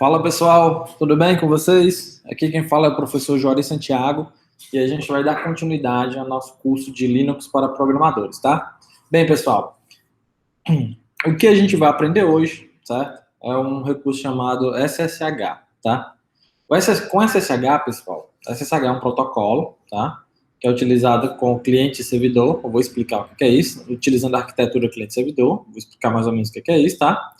Fala pessoal, tudo bem com vocês? Aqui quem fala é o professor Juarez Santiago e a gente vai dar continuidade ao nosso curso de Linux para programadores, tá? Bem, pessoal, o que a gente vai aprender hoje, certo? É um recurso chamado SSH, tá? Com SSH, pessoal, SSH é um protocolo, tá? Que é utilizado com cliente e servidor. Eu vou explicar o que é isso, utilizando a arquitetura cliente-servidor. Vou explicar mais ou menos o que é isso, tá?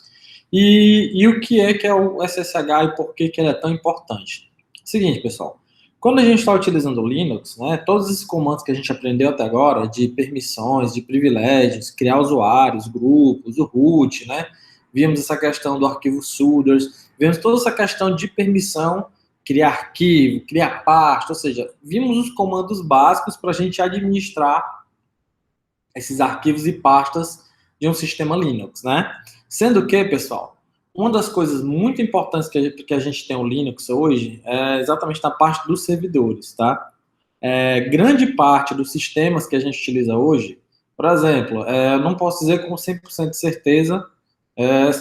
E o que é o SSH e por que ele é tão importante? Seguinte, pessoal, quando a gente está utilizando o Linux, né, todos esses comandos que a gente aprendeu até agora, de permissões, de privilégios, criar usuários, grupos, o root, né, vimos essa questão do arquivo sudoers, vimos toda essa questão de permissão, criar arquivo, criar pasta, ou seja, vimos os comandos básicos para a gente administrar esses arquivos e pastas de um sistema Linux, né? Sendo que, pessoal, uma das coisas muito importantes que a gente tem o Linux hoje é exatamente na parte dos servidores, tá? Grande parte dos sistemas que a gente utiliza hoje, por exemplo, eu não posso dizer com 100% de certeza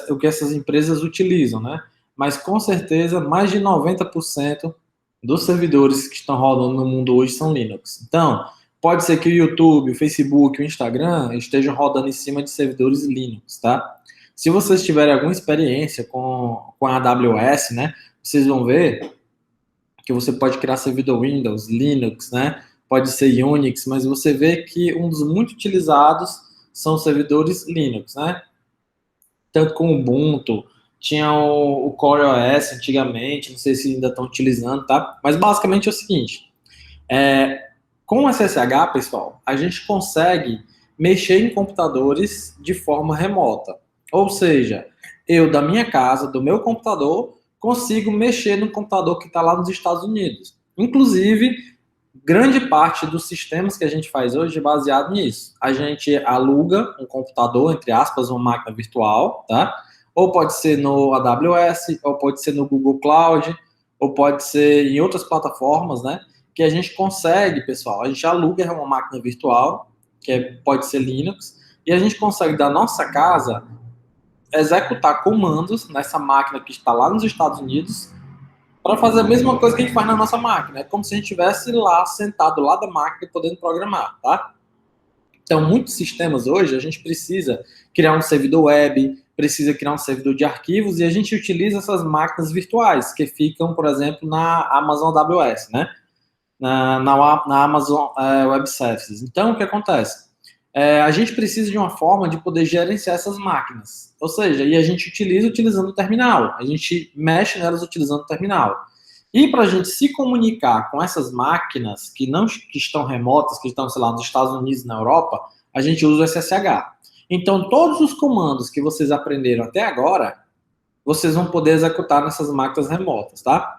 o que essas empresas utilizam, né? Mas com certeza mais de 90% dos servidores que estão rodando no mundo hoje são Linux. Então, pode ser que o YouTube, o Facebook, o Instagram estejam rodando em cima de servidores Linux, tá? Se vocês tiverem alguma experiência com a AWS, né, vocês vão ver que você pode criar servidor Windows, Linux, né? Pode ser Unix, mas você vê que um dos muito utilizados são servidores Linux, né? Tanto com o Ubuntu, tinha o Core OS antigamente, não sei se ainda estão utilizando, tá? Mas basicamente é o seguinte, com o SSH, pessoal, a gente consegue mexer em computadores de forma remota. Ou seja, eu da minha casa, do meu computador, consigo mexer no computador que está lá nos Estados Unidos. Inclusive, grande parte dos sistemas que a gente faz hoje é baseado nisso. A gente aluga um computador, entre aspas, uma máquina virtual, tá? Ou pode ser no AWS, ou pode ser no Google Cloud, ou pode ser em outras plataformas, né? Que a gente consegue, pessoal, a gente aluga uma máquina virtual, pode ser Linux, e a gente consegue, da nossa casa, executar comandos nessa máquina que está lá nos Estados Unidos para fazer a mesma coisa que a gente faz na nossa máquina. É como se a gente estivesse lá, sentado lá da máquina, podendo programar, tá? Então, muitos sistemas hoje, a gente precisa criar um servidor web, precisa criar um servidor de arquivos, e a gente utiliza essas máquinas virtuais, que ficam, por exemplo, na Amazon AWS, né? Na Amazon Web Services. Então, o que acontece? A gente precisa de uma forma de poder gerenciar essas máquinas. Ou seja, e a gente utilizando o terminal. A gente mexe nelas utilizando o terminal. E para a gente se comunicar com essas máquinas que estão remotas, que estão, sei lá, nos Estados Unidos e na Europa, a gente usa o SSH. Então, todos os comandos que vocês aprenderam até agora, vocês vão poder executar nessas máquinas remotas, tá?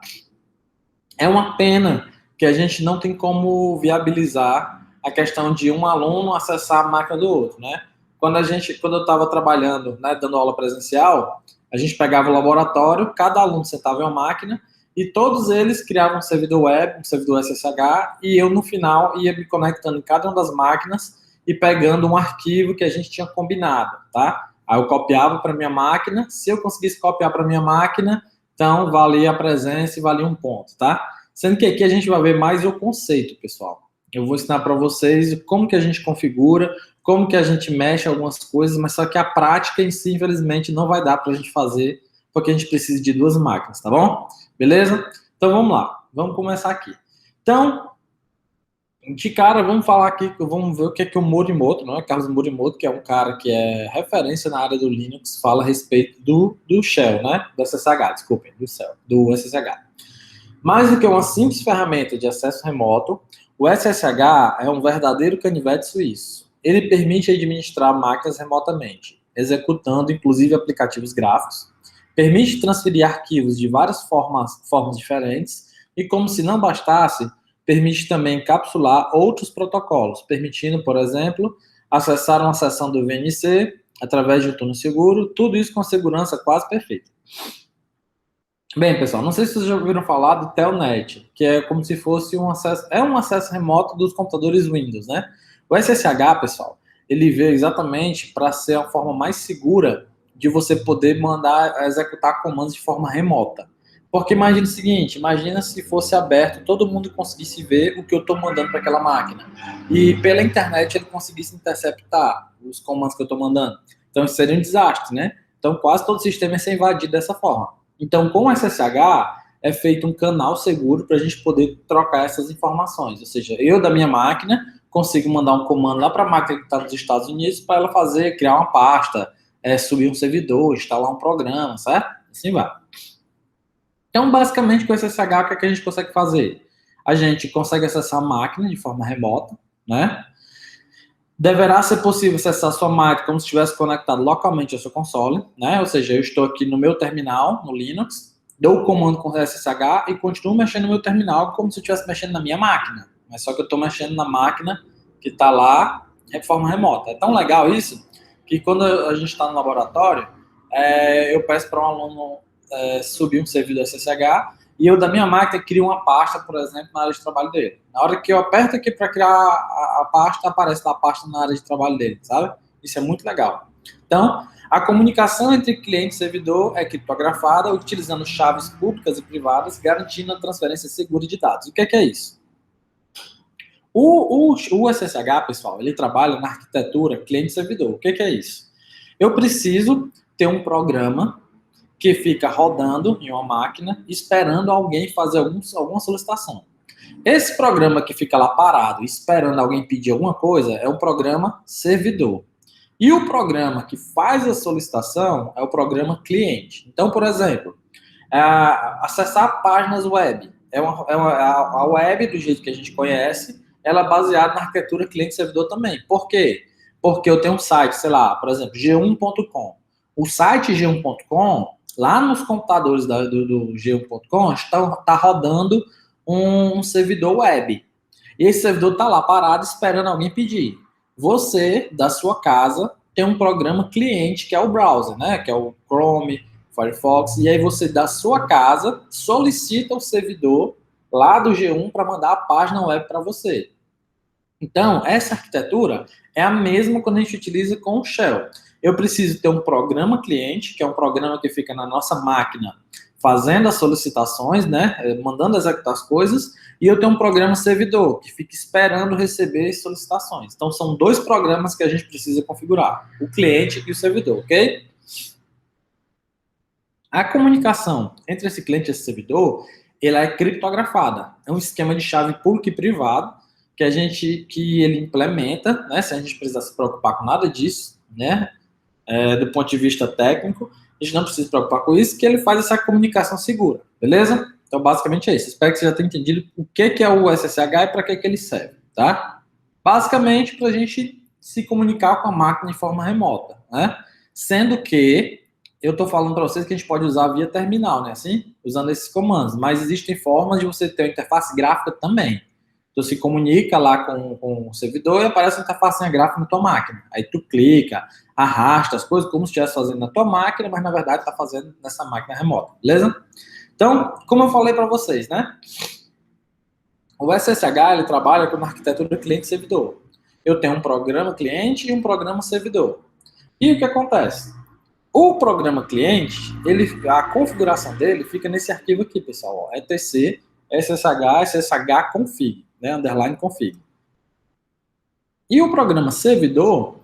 É uma pena que a gente não tem como viabilizar a questão de um aluno acessar a máquina do outro, né? Quando eu estava trabalhando, né, dando aula presencial, a gente pegava o laboratório, cada aluno sentava em uma máquina e todos eles criavam um servidor web, um servidor SSH, e eu, no final, ia me conectando em cada uma das máquinas e pegando um arquivo que a gente tinha combinado, tá? Aí eu copiava para minha máquina, se eu conseguisse copiar para minha máquina, então valia a presença e valia um ponto, tá? Sendo que aqui a gente vai ver mais o conceito, pessoal. Eu vou ensinar para vocês como que a gente configura, como que a gente mexe algumas coisas, mas só que a prática em si, infelizmente, não vai dar para a gente fazer, porque a gente precisa de duas máquinas, tá bom? Beleza? Então vamos lá, vamos começar aqui. Então, de cara, vamos falar aqui, vamos ver o que é o Morimoto, não é? Carlos Morimoto, que é um cara que é referência na área do Linux, fala a respeito do Shell, né? Do SSH, desculpem, do SSH. Mais do que uma simples ferramenta de acesso remoto, o SSH é um verdadeiro canivete suíço. Ele permite administrar máquinas remotamente, executando inclusive aplicativos gráficos, permite transferir arquivos de várias formas diferentes e, como se não bastasse, permite também encapsular outros protocolos, permitindo, por exemplo, acessar uma seção do VNC através de um túnel seguro, tudo isso com segurança quase perfeita. Bem, pessoal, não sei se vocês já ouviram falar do Telnet, que é como se fosse um acesso remoto dos computadores Windows, né? O SSH, pessoal, ele veio exatamente para ser a forma mais segura de você poder mandar, executar comandos de forma remota. Porque imagina o seguinte, imagina se fosse aberto, todo mundo conseguisse ver o que eu estou mandando para aquela máquina. E pela internet ele conseguisse interceptar os comandos que eu estou mandando. Então isso seria um desastre, né? Então quase todo o sistema ia ser invadido dessa forma. Então com o SSH é feito um canal seguro para a gente poder trocar essas informações. Ou seja, eu da minha máquina consigo mandar um comando lá para a máquina que está nos Estados Unidos para ela fazer, criar uma pasta, subir um servidor, instalar um programa, certo? Assim vai. Então, basicamente, com o SSH, o que, é que a gente consegue fazer? A gente consegue acessar a máquina de forma remota, né? Deverá ser possível acessar a sua máquina como se estivesse conectado localmente ao seu console, né? Ou seja, eu estou aqui no meu terminal, no Linux, dou o comando com o SSH e continuo mexendo no meu terminal como se eu estivesse mexendo na minha máquina. Mas só que eu estou mexendo na máquina que está lá de forma remota. É tão legal isso que quando a gente está no laboratório, eu peço para um aluno subir um servidor SSH e eu da minha máquina crio uma pasta, por exemplo, na área de trabalho dele. Na hora que eu aperto aqui para criar a pasta, aparece a pasta na área de trabalho dele, sabe? Isso é muito legal. Então, a comunicação entre cliente e servidor é criptografada, utilizando chaves públicas e privadas, garantindo a transferência segura de dados. O que é isso? O SSH, pessoal, ele trabalha na arquitetura cliente-servidor. O que é isso? Eu preciso ter um programa que fica rodando em uma máquina, esperando alguém fazer alguma solicitação. Esse programa que fica lá parado, esperando alguém pedir alguma coisa, é um programa servidor. E o programa que faz a solicitação é o programa cliente. Então, por exemplo, acessar páginas web. A web, do jeito que a gente conhece, ela é baseada na arquitetura cliente-servidor também. Por quê? Porque eu tenho um site, sei lá, por exemplo, g1.com. O site g1.com, lá nos computadores do g1.com, está rodando um servidor web. E esse servidor está lá parado esperando alguém pedir. Você, da sua casa, tem um programa cliente, que é o browser, né? Que é o Chrome, Firefox, e aí você, da sua casa, solicita o servidor lá do G1 para mandar a página web para você. Então, essa arquitetura é a mesma quando a gente utiliza com o Shell. Eu preciso ter um programa cliente, que é um programa que fica na nossa máquina fazendo as solicitações, né, mandando executar as coisas, e eu tenho um programa servidor, que fica esperando receber solicitações. Então, são dois programas que a gente precisa configurar, o cliente e o servidor, ok? A comunicação entre esse cliente e esse servidor, ela é criptografada. É um esquema de chave público e privado que ele implementa, né? Se a gente precisar se preocupar com nada disso, né? Do ponto de vista técnico, a gente não precisa se preocupar com isso, que ele faz essa comunicação segura, beleza? Então, basicamente é isso. Espero que você já tenha entendido o que é o SSH e para que ele serve, tá? Basicamente, para a gente se comunicar com a máquina de forma remota, né? Sendo que eu estou falando para vocês que a gente pode usar via terminal, né? Assim, usando esses comandos. Mas existem formas de você ter uma interface gráfica também. Tu se comunica lá com o servidor e aparece uma interface gráfica na tua máquina. Aí tu clica, arrasta as coisas como se estivesse fazendo na tua máquina, mas na verdade está fazendo nessa máquina remota, beleza? Então, como eu falei para vocês, né? O SSH, ele trabalha com uma arquitetura cliente-servidor. Eu tenho um programa cliente e um programa servidor. E o que acontece? O programa cliente, a configuração dele fica nesse arquivo aqui, pessoal. Ó, etc ssh config, né? Underline config. E o programa servidor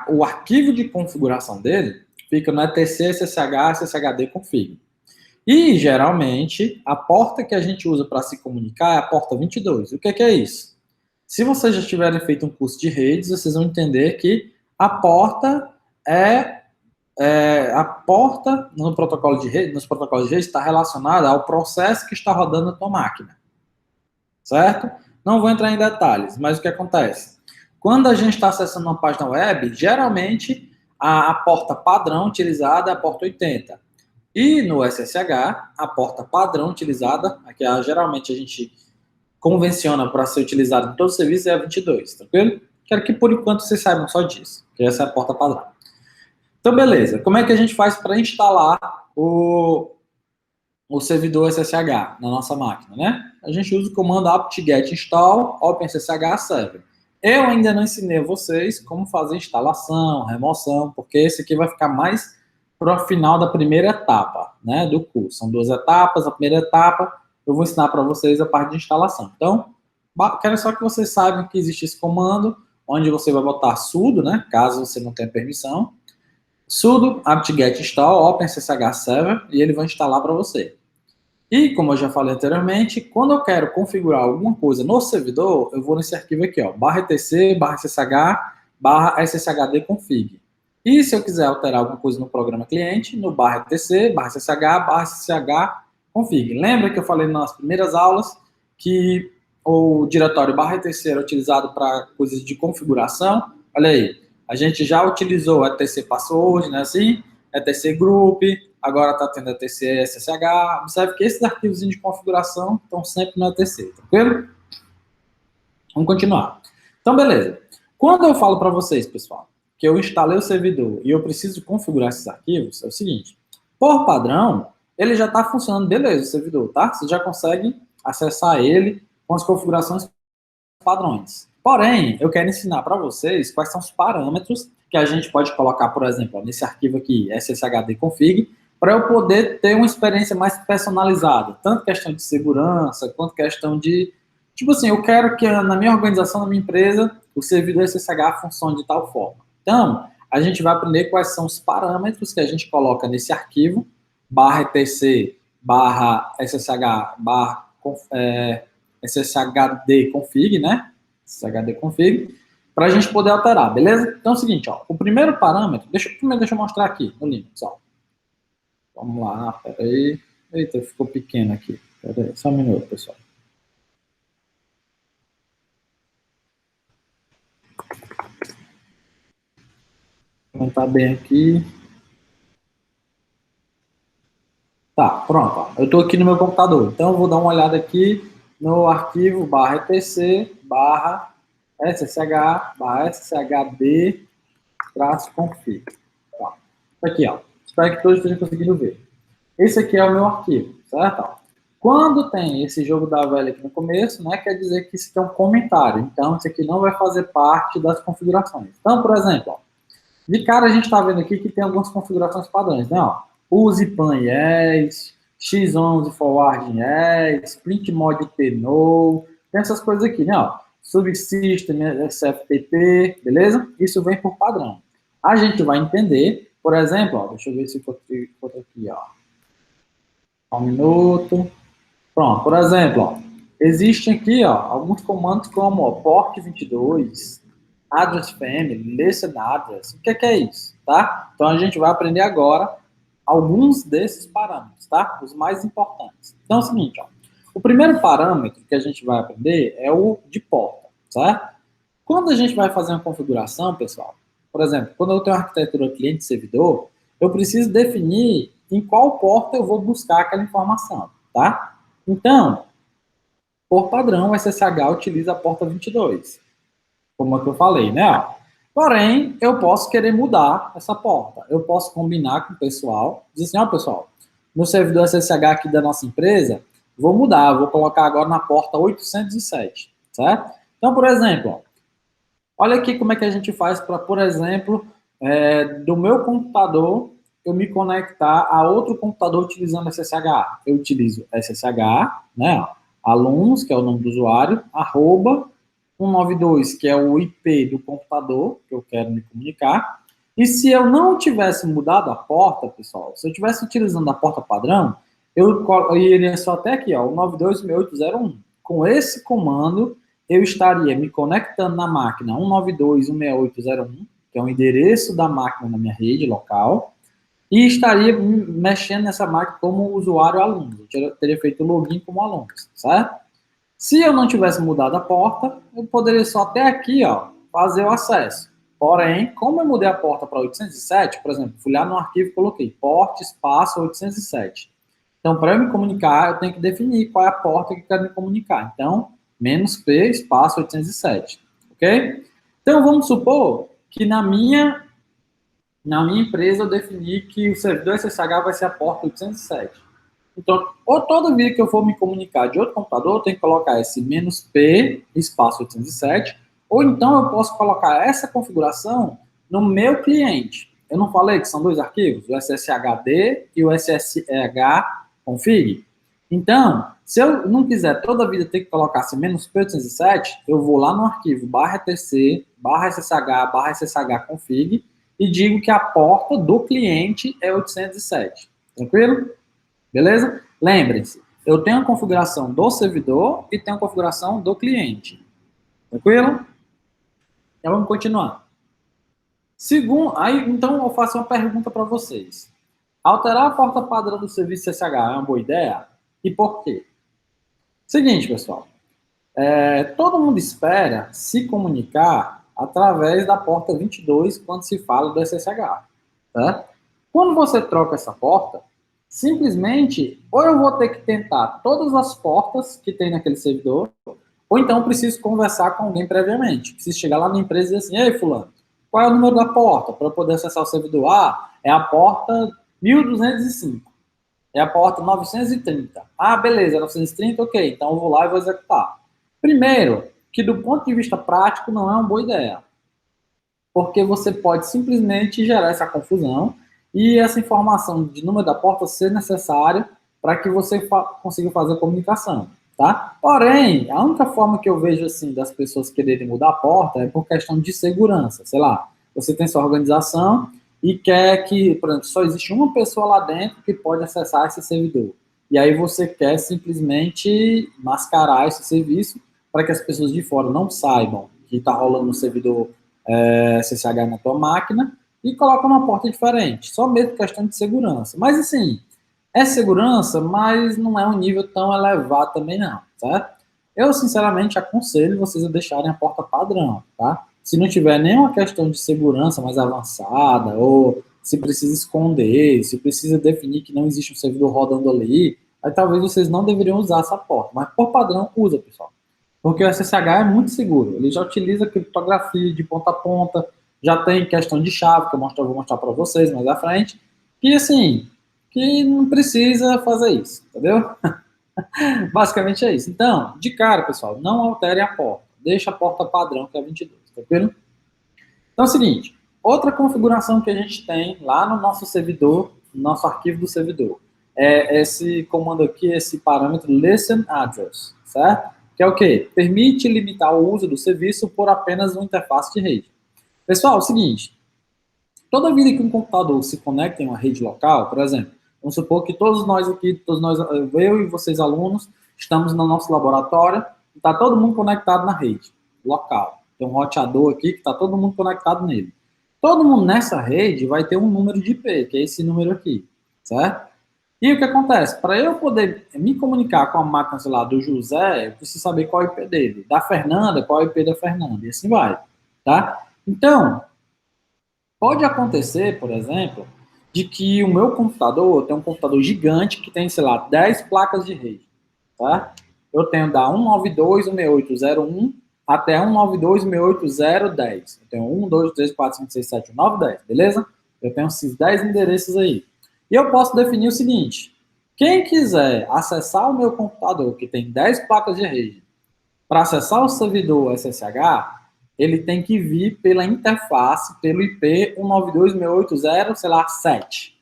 o arquivo de configuração dele fica no etc sshd config. E, geralmente, a porta que a gente usa para se comunicar é a porta 22. O que é isso? Se vocês já tiverem feito um curso de redes, vocês vão entender que a porta a porta nos protocolos de rede está relacionada ao processo que está rodando na tua máquina. Certo? Não vou entrar em detalhes, mas o que acontece? Quando a gente está acessando uma página web, geralmente a porta padrão utilizada é a porta 80. E no SSH, a porta padrão utilizada, que geralmente a gente convenciona para ser utilizada em todo o serviço, é a 22, tranquilo? Quero que por enquanto vocês saibam só disso, que essa é a porta padrão. Então, beleza. Como é que a gente faz para instalar o servidor SSH na nossa máquina, né? A gente usa o comando apt-get install OpenSSH server. Eu ainda não ensinei a vocês como fazer instalação, remoção, porque esse aqui vai ficar mais para o final da primeira etapa, né, do curso. São 2 etapas. A primeira etapa eu vou ensinar para vocês a parte de instalação. Então, quero só que vocês saibam que existe esse comando, onde você vai botar sudo, né, caso você não tenha permissão, sudo apt-get install OpenSSH server, e ele vai instalar para você. E, como eu já falei anteriormente, quando eu quero configurar alguma coisa no servidor, eu vou nesse arquivo aqui, ó, /etc, /ssh, /sshd-config. E se eu quiser alterar alguma coisa no programa cliente, no /etc, /ssh-config. Lembra que eu falei nas primeiras aulas que o diretório /etc era utilizado para coisas de configuração? Olha aí, a gente já utilizou etc password, né, assim, etc group, agora está tendo etc ssh. Observe que esses arquivos de configuração estão sempre no etc, tranquilo? Vamos continuar. Então, beleza. Quando eu falo para vocês, pessoal, que eu instalei o servidor e eu preciso configurar esses arquivos, é o seguinte, por padrão, ele já está funcionando, beleza, o servidor, tá? Você já consegue acessar ele com as configurações padrões. Porém, eu quero ensinar para vocês quais são os parâmetros que a gente pode colocar, por exemplo, nesse arquivo aqui, sshd-config, para eu poder ter uma experiência mais personalizada, tanto questão de segurança, quanto questão de... Tipo assim, eu quero que na minha organização, na minha empresa, o servidor SSH funcione de tal forma. Então, a gente vai aprender quais são os parâmetros que a gente coloca nesse arquivo, /etc, /ssh, sshd-config, né? sshd-config, para a gente poder alterar, beleza? Então é o seguinte, ó, o primeiro parâmetro, primeiro deixa eu mostrar aqui no Linux, ó. Vamos lá, peraí. Eita, ficou pequeno aqui. Peraí, só um minuto, pessoal. Vou aumentar bem aqui. Tá, pronto. Ó. Eu estou aqui no meu computador, então eu vou dar uma olhada aqui no arquivo /etc, /sshd-config. Tá. Aqui, ó. Espero que todos estejam conseguindo ver. Esse aqui é o meu arquivo, certo? Quando tem esse jogo da velha aqui no começo, né, quer dizer que isso aqui é um comentário. Então, isso aqui não vai fazer parte das configurações. Então, por exemplo, ó, de cara a gente está vendo aqui que tem algumas configurações padrões, né? Ó, use pan yes, x11 forward yes, print mod tno, tem essas coisas aqui, né? Ó, subsystem sftp, beleza? Isso vem por padrão. A gente vai entender, por exemplo, ó, deixa eu ver se for aqui, ó. Um minuto. Pronto, por exemplo, ó, existem aqui ó, alguns comandos como ó, port 22, address family, listen address. O que é isso? Tá? Então a gente vai aprender agora alguns desses parâmetros, tá? Os mais importantes. Então é o seguinte, ó, o primeiro parâmetro que a gente vai aprender é o de porta, certo? Quando a gente vai fazer uma configuração, pessoal, por exemplo, quando eu tenho uma arquitetura cliente-servidor, eu preciso definir em qual porta eu vou buscar aquela informação, tá? Então, por padrão, o SSH utiliza a porta 22, como é que eu falei, né? Porém, eu posso querer mudar essa porta. Eu posso combinar com o pessoal, dizer assim, ó, pessoal, no servidor SSH aqui da nossa empresa, vou mudar, vou colocar agora na porta 807, certo? Então, por exemplo, ó, olha aqui como é que a gente faz para, por exemplo, do meu computador, eu me conectar a outro computador utilizando SSH. Eu utilizo SSH, né, alunos, que é o nome do usuário, @192, que é o IP do computador que eu quero me comunicar. E se eu não tivesse mudado a porta, pessoal, se eu estivesse utilizando a porta padrão, eu iria só até aqui, ó, 192.168.0.1. Com esse comando, eu estaria me conectando na máquina 192.168.0.1, que é o endereço da máquina na minha rede local, e estaria mexendo nessa máquina como usuário aluno. Eu teria feito o login como aluno, certo? Se eu não tivesse mudado a porta, eu poderia só até aqui, ó, fazer o acesso. Porém, como eu mudei a porta para 807, por exemplo, fui lá no arquivo e coloquei porta espaço 807. Então, para eu me comunicar, eu tenho que definir qual é a porta que eu quero me comunicar. Então, -p espaço 807, ok? Então, vamos supor que na minha empresa eu defini que o servidor SSH vai ser a porta 807. Então, ou toda vez que eu for me comunicar de outro computador, eu tenho que colocar esse -p espaço 807, Ou então eu posso colocar essa configuração no meu cliente. Eu não falei que são dois arquivos, o SSHD e o SSH-config? Então, se eu não quiser toda a vida ter que colocar assim, -P807, eu vou lá no arquivo /tc, /ssh, /ssh-config e digo que a porta do cliente é 807. Tranquilo? Beleza? Lembrem-se, eu tenho a configuração do servidor e tenho a configuração do cliente. Tranquilo? Então vamos continuar. Então eu faço uma pergunta para vocês. Alterar a porta padrão do serviço SSH é uma boa ideia? E por quê? Seguinte, pessoal. Todo mundo espera se comunicar através da porta 22 quando se fala do SSH. Tá? Quando você troca essa porta, simplesmente, ou eu vou ter que tentar todas as portas que tem naquele servidor, ou então preciso conversar com alguém previamente. Preciso chegar lá na empresa e dizer assim, ei, fulano, qual é o número da porta para eu poder acessar o servidor? Ah, é a porta 1205. É a porta 930. Ah, beleza, 930, ok. Então eu vou lá e vou executar. Primeiro, que do ponto de vista prático não é uma boa ideia. Porque você pode simplesmente gerar essa confusão e essa informação de número da porta ser necessária para que você consiga fazer a comunicação, tá? Porém, a única forma que eu vejo assim das pessoas quererem mudar a porta é por questão de segurança. Sei lá, você tem sua organização e quer que, por exemplo, só existe uma pessoa lá dentro que pode acessar esse servidor. E aí você quer simplesmente mascarar esse serviço para que as pessoas de fora não saibam que está rolando no servidor SSH na tua máquina e coloca uma porta diferente. Só mesmo questão de segurança. Mas assim, é segurança, mas não é um nível tão elevado também não, certo? Eu, sinceramente, aconselho vocês a deixarem a porta padrão, tá? Se não tiver nenhuma questão de segurança mais avançada, ou se precisa esconder, se precisa definir que não existe um servidor rodando ali, aí talvez vocês não deveriam usar essa porta. Mas por padrão, usa, pessoal. Porque o SSH é muito seguro. Ele já utiliza criptografia de ponta a ponta, já tem questão de chave, que eu vou mostrar para vocês mais à frente, que assim, que não precisa fazer isso, entendeu? Basicamente é isso. Então, de cara, pessoal, não alterem a porta. Deixa a porta padrão, que é 22, tranquilo? Então é o seguinte, outra configuração que a gente tem lá no nosso servidor, no nosso arquivo do servidor, é esse comando aqui, esse parâmetro listen address, certo? Que é o quê? Permite limitar o uso do serviço por apenas uma interface de rede. Pessoal, é o seguinte, toda vida que um computador se conecta em uma rede local, por exemplo, vamos supor que todos nós aqui, eu e vocês alunos, estamos no nosso laboratório e está todo mundo conectado na rede local. Tem um roteador aqui que está todo mundo conectado nele. Todo mundo nessa rede vai ter um número de IP, que é esse número aqui, certo? E o que acontece? Para eu poder me comunicar com a máquina, sei lá, do José, eu preciso saber qual é o IP dele. Da Fernanda, qual é o IP da Fernanda. E assim vai, tá? Então, pode acontecer, por exemplo, de que o meu computador tem um computador gigante que tem, sei lá, 10 placas de rede, tá? Eu tenho da 192.168.0.1 até 192.168.0.10. Eu tenho 1, 2, 3, 4, 5, 6, 7, 9, 10, beleza? Eu tenho esses 10 endereços aí. E eu posso definir o seguinte, quem quiser acessar o meu computador, que tem 10 placas de rede, para acessar o servidor SSH, ele tem que vir pela interface, pelo IP 192.168.0, sei lá, 7,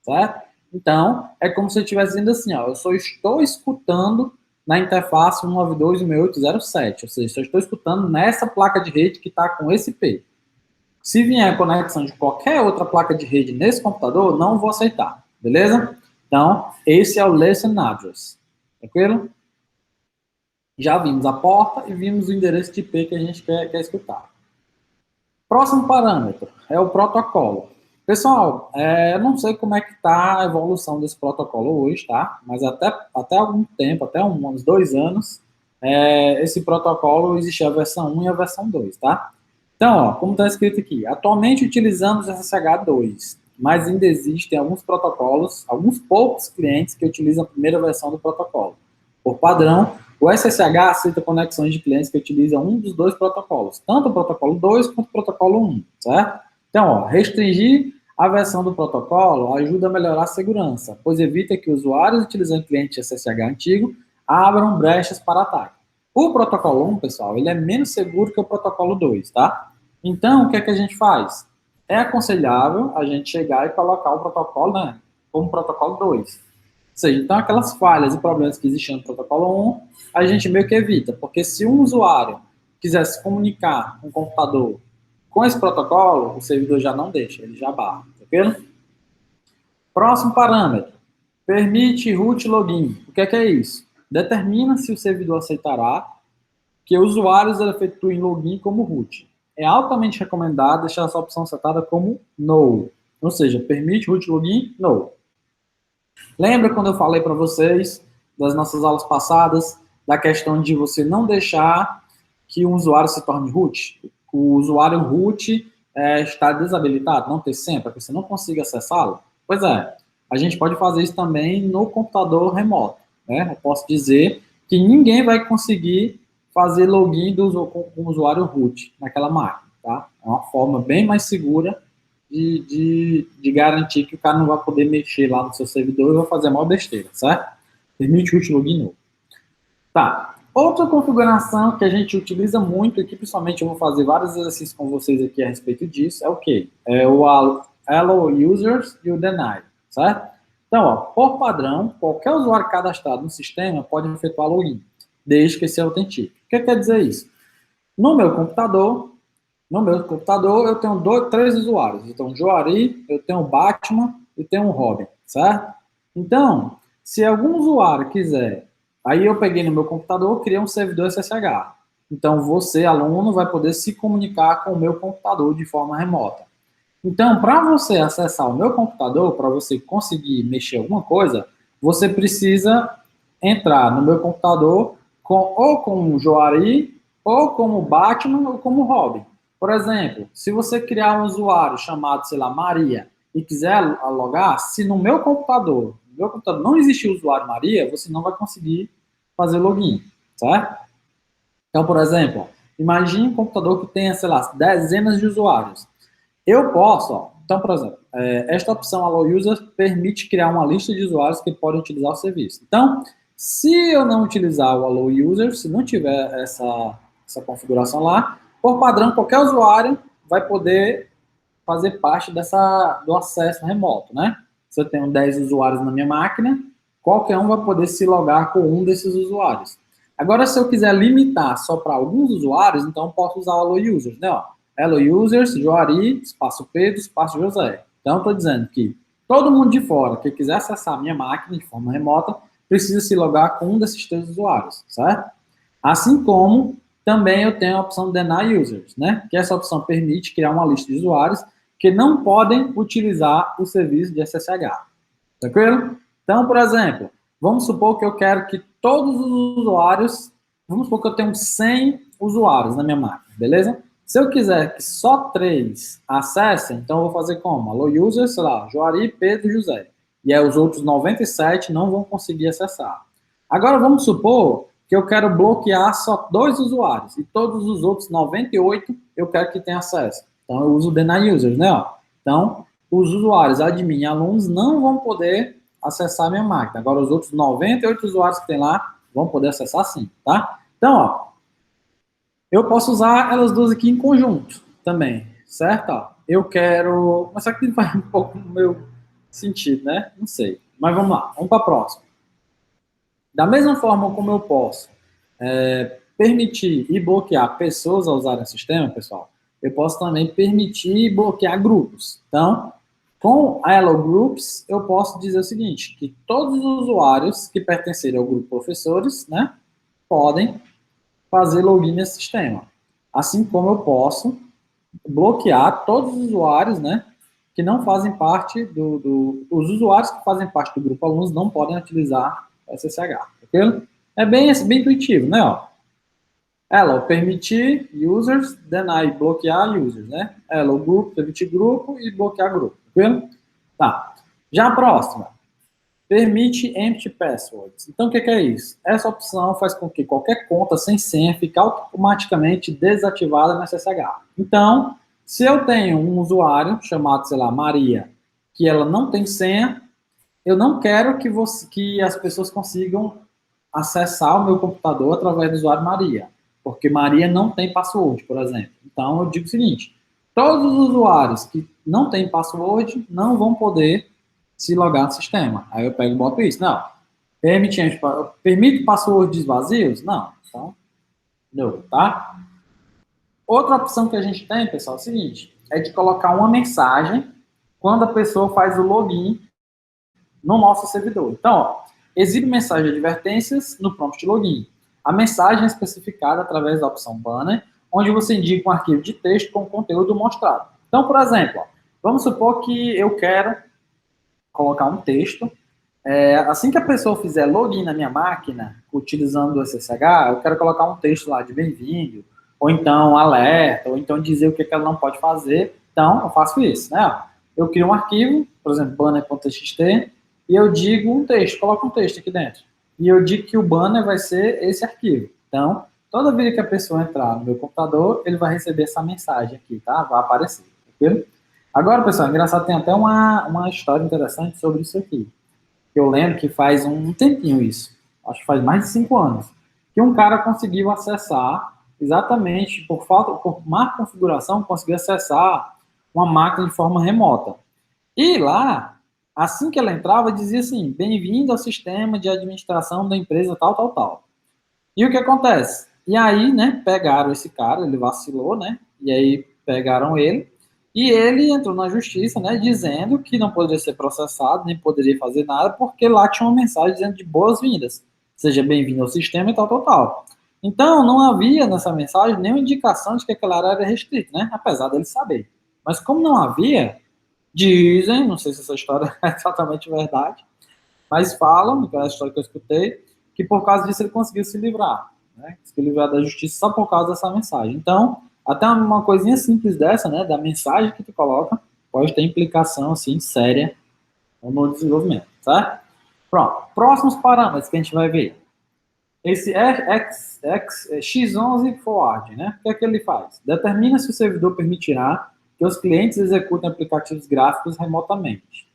certo? Então, é como se eu estivesse dizendo assim, ó, eu só estou escutando na interface 192.168.0.7, ou seja, só estou escutando nessa placa de rede que está com esse IP. Se vier a conexão de qualquer outra placa de rede nesse computador, não vou aceitar, beleza? Então, esse é o Listen Address, tranquilo? Já vimos a porta e vimos o endereço de IP que a gente quer escutar. Próximo parâmetro é o protocolo. Pessoal, eu não sei como é que está a evolução desse protocolo hoje, tá? Mas até algum tempo, até uns 2 anos, esse protocolo existia a versão 1 e a versão 2, tá? Então, ó, como está escrito aqui, atualmente utilizamos SSH2, mas ainda existem alguns protocolos, alguns poucos clientes que utilizam a primeira versão do protocolo. Por padrão, o SSH aceita conexões de clientes que utilizam um dos dois protocolos, tanto o protocolo 2 quanto o protocolo 1, certo? Então, ó, restringir a versão do protocolo ajuda a melhorar a segurança, pois evita que usuários utilizando cliente SSH antigo abram brechas para ataque. O protocolo 1, pessoal, ele é menos seguro que o protocolo 2, tá? Então, o que é que a gente faz? É aconselhável a gente chegar e colocar o protocolo, né, como protocolo 2. Ou seja, então aquelas falhas e problemas que existiam no protocolo 1, a gente meio que evita, porque se um usuário quiser se comunicar com o computador com esse protocolo, o servidor já não deixa, ele já barra, ok? Próximo parâmetro, permite root login. O que é isso? Determina se o servidor aceitará que usuários efetuem login como root. É altamente recomendado deixar essa opção setada como no, ou seja, permite root login, no. Lembra quando eu falei para vocês, das nossas aulas passadas, da questão de você não deixar que um usuário se torne root? O usuário root está desabilitado, não ter senha, para que você não consiga acessá-lo? Pois é, a gente pode fazer isso também no computador remoto. Né? Eu posso dizer que ninguém vai conseguir fazer login com o usuário root naquela máquina. Tá? É uma forma bem mais segura de garantir que o cara não vai poder mexer lá no seu servidor e vai fazer a maior besteira, certo? Permite root login novo. Tá. Outra configuração que a gente utiliza muito, e que principalmente eu vou fazer vários exercícios com vocês aqui a respeito disso, é o quê? É o Allow Users e o Deny, certo? Então, ó, por padrão, qualquer usuário cadastrado no sistema pode efetuar login, desde que se autentique. O que quer dizer isso? No meu computador, eu tenho três usuários. Eu tenho o Joari, eu tenho o Batman e tenho o Robin, certo? Então, se algum usuário quiser, aí eu peguei no meu computador, criei um servidor SSH. Então, você, aluno, vai poder se comunicar com o meu computador de forma remota. Então, para você acessar o meu computador, para você conseguir mexer alguma coisa, você precisa entrar no meu computador ou com o Joari, ou como Batman, ou como Robin. Por exemplo, se você criar um usuário chamado, sei lá, Maria, e quiser logar, se no meu computador não existir o usuário Maria, você não vai conseguir fazer login, certo? Então, por exemplo, imagine um computador que tenha, sei lá, dezenas de usuários. Eu posso, ó, então, por exemplo, esta opção Allow Users permite criar uma lista de usuários que podem utilizar o serviço. Então, se eu não utilizar o Allow Users, se não tiver essa configuração lá, por padrão, qualquer usuário vai poder fazer parte do acesso remoto, né? Se eu tenho 10 usuários na minha máquina, qualquer um vai poder se logar com um desses usuários. Agora, se eu quiser limitar só para alguns usuários, então eu posso usar o Allow Users, né? Ó, Hello Users, Joari, espaço Pedro, espaço José. Então, estou dizendo que todo mundo de fora que quiser acessar a minha máquina de forma remota, precisa se logar com um desses três usuários, certo? Assim como também eu tenho a opção Deny Users, né? Que essa opção permite criar uma lista de usuários que não podem utilizar o serviço de SSH. Tranquilo? Então, por exemplo, vamos supor que eu quero que todos os usuários, vamos supor que eu tenho 100 usuários na minha máquina, beleza? Se eu quiser que só 3 acessem, então eu vou fazer como? Alô user, sei lá, Joari, Pedro e José. E aí os outros 97 não vão conseguir acessar. Agora vamos supor que eu quero bloquear só 2 usuários e todos os outros 98 eu quero que tenham acesso. Então eu uso o Deny Users, né? Ó. Então, os usuários, admin e alunos não vão poder acessar a minha máquina. Agora os outros 98 usuários que tem lá vão poder acessar sim, tá? Então, ó, eu posso usar elas duas aqui em conjunto também, certo? Ó, eu quero... Mas só que vai um pouco no meu sentido, né? Não sei. Mas vamos lá, vamos para a próxima. Da mesma forma como eu posso permitir e bloquear pessoas a usarem o sistema, pessoal, eu posso também permitir e bloquear grupos. Então, com a Hello Groups, eu posso dizer o seguinte, que todos os usuários que pertencerem ao grupo professores, né, podem fazer login nesse sistema. Assim como eu posso bloquear todos os usuários, né, que não fazem parte os usuários que fazem parte do grupo alunos não podem utilizar o SSH, ok? É bem intuitivo, né, ó. Hello, permitir users, deny, bloquear users, né? Hello, grupo, permitir grupo e bloquear grupo, ok? Tá. Já a próxima. Permite empty passwords. Então, o que é isso? Essa opção faz com que qualquer conta sem senha fique automaticamente desativada no SSH. Então, se eu tenho um usuário chamado, sei lá, Maria, que ela não tem senha, eu não quero que as pessoas consigam acessar o meu computador através do usuário Maria, porque Maria não tem password, por exemplo. Então, eu digo o seguinte, todos os usuários que não têm password não vão poder se logar no sistema. Aí eu pego e boto isso. Não, permite passwords vazios? Não. Então, não, tá? Outra opção que a gente tem, pessoal, é o seguinte, é de colocar uma mensagem quando a pessoa faz o login no nosso servidor. Então, ó, exibe mensagem de advertências no prompt de login. A mensagem é especificada através da opção banner, onde você indica um arquivo de texto com conteúdo mostrado. Então, por exemplo, ó, vamos supor que eu quero colocar um texto. Assim que a pessoa fizer login na minha máquina, utilizando o SSH, eu quero colocar um texto lá de bem-vindo, ou então alerta, ou então dizer o que ela não pode fazer. Então, eu faço isso, né? Eu crio um arquivo, por exemplo, banner.txt, e eu digo um texto, coloco um texto aqui dentro. E eu digo que o banner vai ser esse arquivo. Então, toda vez que a pessoa entrar no meu computador, ele vai receber essa mensagem aqui, tá? Vai aparecer, ok? Agora, pessoal, engraçado, tem até uma história interessante sobre isso aqui. Eu lembro que faz um tempinho isso, acho que faz mais de 5 anos, que um cara conseguiu acessar, exatamente por má configuração, conseguiu acessar uma máquina de forma remota. E lá, assim que ela entrava, dizia assim, bem-vindo ao sistema de administração da empresa tal, tal, tal. E o que acontece? E aí, né, pegaram esse cara, ele vacilou, né, e aí pegaram ele, e ele entrou na justiça, né, dizendo que não poderia ser processado, nem poderia fazer nada, porque lá tinha uma mensagem dizendo de boas-vindas, seja bem-vindo ao sistema e tal, tal, tal. Então, não havia nessa mensagem nenhuma indicação de que aquela área era restrita, né, apesar dele saber. Mas como não havia, dizem, não sei se essa história é exatamente verdade, mas falam, que é a história que eu escutei, que por causa disso ele conseguiu se livrar, né? Se livrar da justiça só por causa dessa mensagem. Então, até uma coisinha simples dessa, né, da mensagem que tu coloca, pode ter implicação, assim, séria no desenvolvimento, certo? Pronto. Próximos parâmetros que a gente vai ver. Esse X11 Forward, né? O que é que ele faz? Determina se o servidor permitirá que os clientes executem aplicativos gráficos remotamente.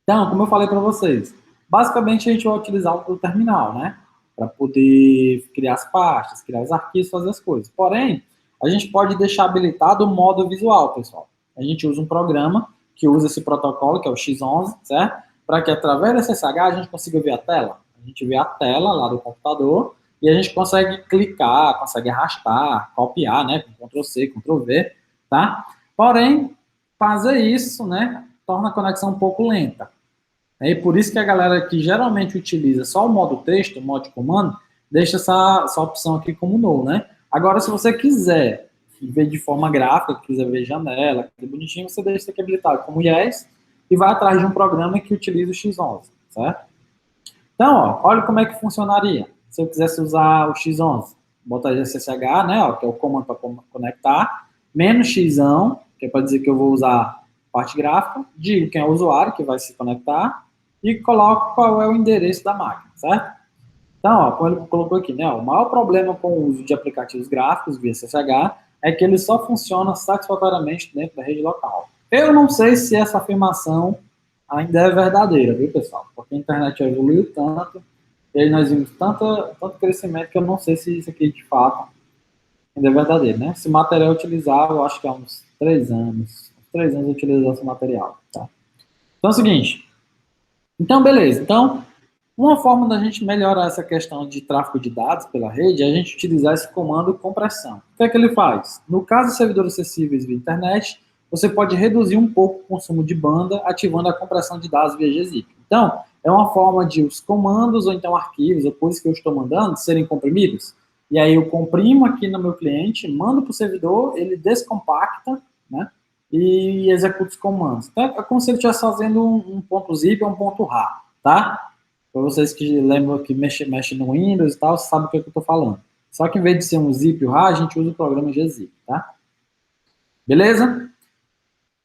Então, como eu falei para vocês, basicamente a gente vai utilizar o terminal, né? Para poder criar as pastas, criar os arquivos, fazer as coisas. Porém, a gente pode deixar habilitado o modo visual, pessoal. A gente usa um programa que usa esse protocolo, que é o X11, certo? Para que através do SSH a gente consiga ver a tela. A gente vê a tela lá do computador e a gente consegue clicar, consegue arrastar, copiar, né? Com Ctrl+C, Ctrl+V, tá? Porém, fazer isso, né? Torna a conexão um pouco lenta. E por isso que a galera que geralmente utiliza só o modo texto, o modo de comando, deixa essa opção aqui como no, né? Agora, se você quiser ver de forma gráfica, quiser ver janela, que bonitinho, você deixa isso aqui habilitado como yes e vai atrás de um programa que utiliza o X11, certo? Então, ó, olha como é que funcionaria. Se eu quisesse usar o X11, botar SSH, né, ó, que é o comando para conectar, menos X, que é para dizer que eu vou usar parte gráfica, digo quem é o usuário que vai se conectar, e coloco qual é o endereço da máquina, certo? Então, ó, como ele colocou aqui, né, o maior problema com o uso de aplicativos gráficos via SSH é que ele só funciona satisfatoriamente dentro da rede local. Eu não sei se essa afirmação ainda é verdadeira, viu, pessoal? Porque a internet evoluiu tanto, e aí nós vimos tanto crescimento que eu não sei se isso aqui, de fato, ainda é verdadeiro, né? Esse material utilizado, eu acho que há uns 3 anos. 3 anos eu utilizo esse material, tá? Então é o seguinte, então, beleza. Então, uma forma da gente melhorar essa questão de tráfego de dados pela rede é a gente utilizar esse comando compressão. O que é que ele faz? No caso de servidores acessíveis via internet, você pode reduzir um pouco o consumo de banda ativando a compressão de dados via gzip. Então, é uma forma de os comandos ou então arquivos ou coisas que eu estou mandando serem comprimidos. E aí eu comprimo aqui no meu cliente, mando para o servidor, ele descompacta, né? E executa os comandos. Então, é como se ele estivesse fazendo um ponto zip ou um ponto RAR, tá? Para vocês que lembram que mexe no Windows e tal, sabem o que eu estou falando. Só que em vez de ser um zip ou RAR, a gente usa o programa gzip, tá? Beleza?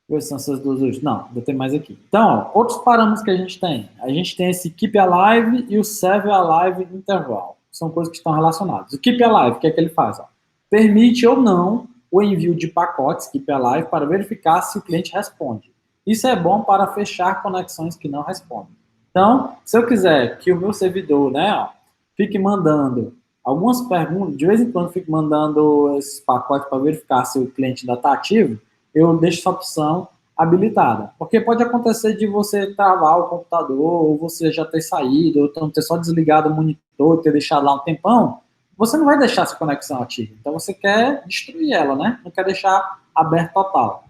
Quais são essas duas hoje? Não, vou ter mais aqui. Então, ó, outros parâmetros que a gente tem. A gente tem esse Keep Alive e o Save Alive Interval. São coisas que estão relacionadas. O Keep Alive, o que é que ele faz? Ó? Permite ou não o envio de pacotes Keep Alive para verificar se o cliente responde. Isso é bom para fechar conexões que não respondem. Então, se eu quiser que o meu servidor, né, ó, fique mandando algumas perguntas, de vez em quando fique mandando esses pacotes para verificar se o cliente ainda está ativo, eu deixo essa opção habilitada. Porque pode acontecer de você travar o computador, ou você já ter saído, ou então ter só desligado o monitor, ter deixado lá um tempão, você não vai deixar essa conexão ativa. Então você quer destruir ela, né? Não quer deixar aberto total.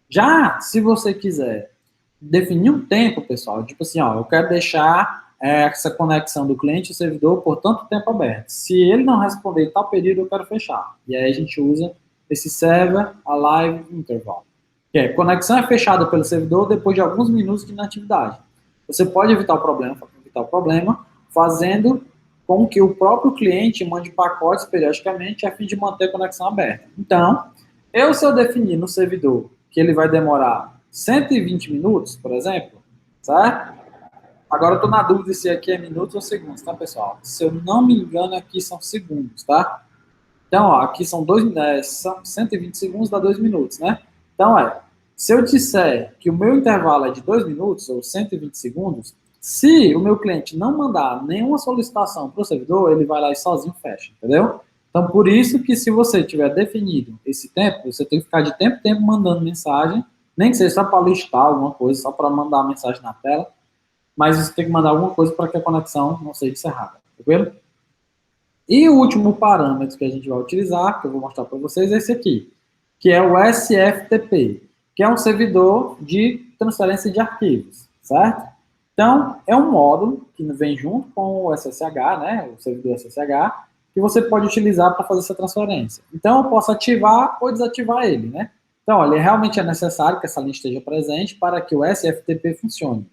Já se você quiser definir um tempo, pessoal, tipo assim, ó, eu quero deixar essa conexão do cliente e servidor por tanto tempo aberto. Se ele não responder em tal período, eu quero fechar. E aí a gente usa esse server alive interval. Que é, conexão é fechada pelo servidor depois de alguns minutos de inatividade. Você pode evitar o problema fazendo com que o próprio cliente mande pacotes periodicamente a fim de manter a conexão aberta. Então, se eu definir no servidor que ele vai demorar 120 minutos, por exemplo, certo? Agora eu estou na dúvida se aqui é minutos ou segundos, tá, pessoal? Se eu não me engano, aqui são segundos, tá? Então, ó, aqui são 120 segundos, dá 2 minutos, né? Então, se eu disser que o meu intervalo é de 2 minutos, ou 120 segundos, se o meu cliente não mandar nenhuma solicitação para o servidor, ele vai lá e sozinho fecha, entendeu? Então, por isso que se você tiver definido esse tempo, você tem que ficar de tempo em tempo mandando mensagem, nem que seja só para listar alguma coisa, só para mandar a mensagem na tela, mas você tem que mandar alguma coisa para que a conexão não seja encerrada, tranquilo? E o último parâmetro que a gente vai utilizar, que eu vou mostrar para vocês, é esse aqui, que é o SFTP, que é um servidor de transferência de arquivos, certo? Então, é um módulo que vem junto com o SSH, né, o servidor SSH, que você pode utilizar para fazer essa transferência. Então, eu posso ativar ou desativar ele, né? Então, olha, realmente é necessário que essa linha esteja presente para que o SFTP funcione.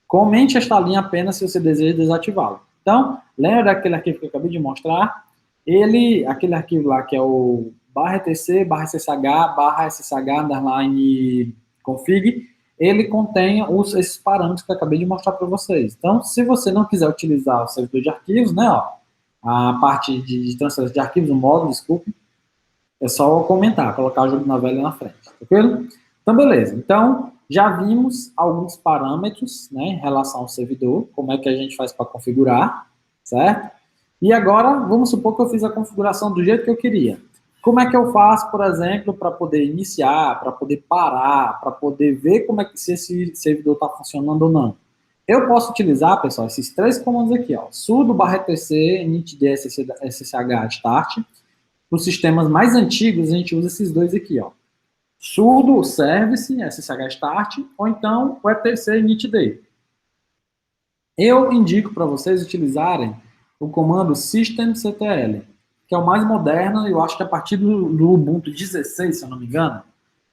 Comente esta linha apenas se você deseja desativá-lo. Então, lembra daquele arquivo que eu acabei de mostrar? Aquele arquivo lá que é o /etc, /ssh, /ssh, config, ele contém esses parâmetros que eu acabei de mostrar para vocês. Então, se você não quiser utilizar o servidor de arquivos, né, ó, a parte de transferência de arquivos, o módulo, desculpe, é só comentar, colocar o jogo na velha na frente, tranquilo? Então, beleza. Então, já vimos alguns parâmetros, né, em relação ao servidor, como é que a gente faz para configurar, certo? E agora, vamos supor que eu fiz a configuração do jeito que eu queria. Como é que eu faço, por exemplo, para poder iniciar, para poder parar, para poder ver como é que se esse servidor está funcionando ou não? Eu posso utilizar, pessoal, esses 3 comandos aqui, ó, sudo /etc, initd ssh start. Para os sistemas mais antigos, a gente usa esses 2 aqui, ó. Sudo service, ssh start, ou então o etc initd. Eu indico para vocês utilizarem o comando systemctl, que é o mais moderno, eu acho que a partir do Ubuntu 16, se eu não me engano, a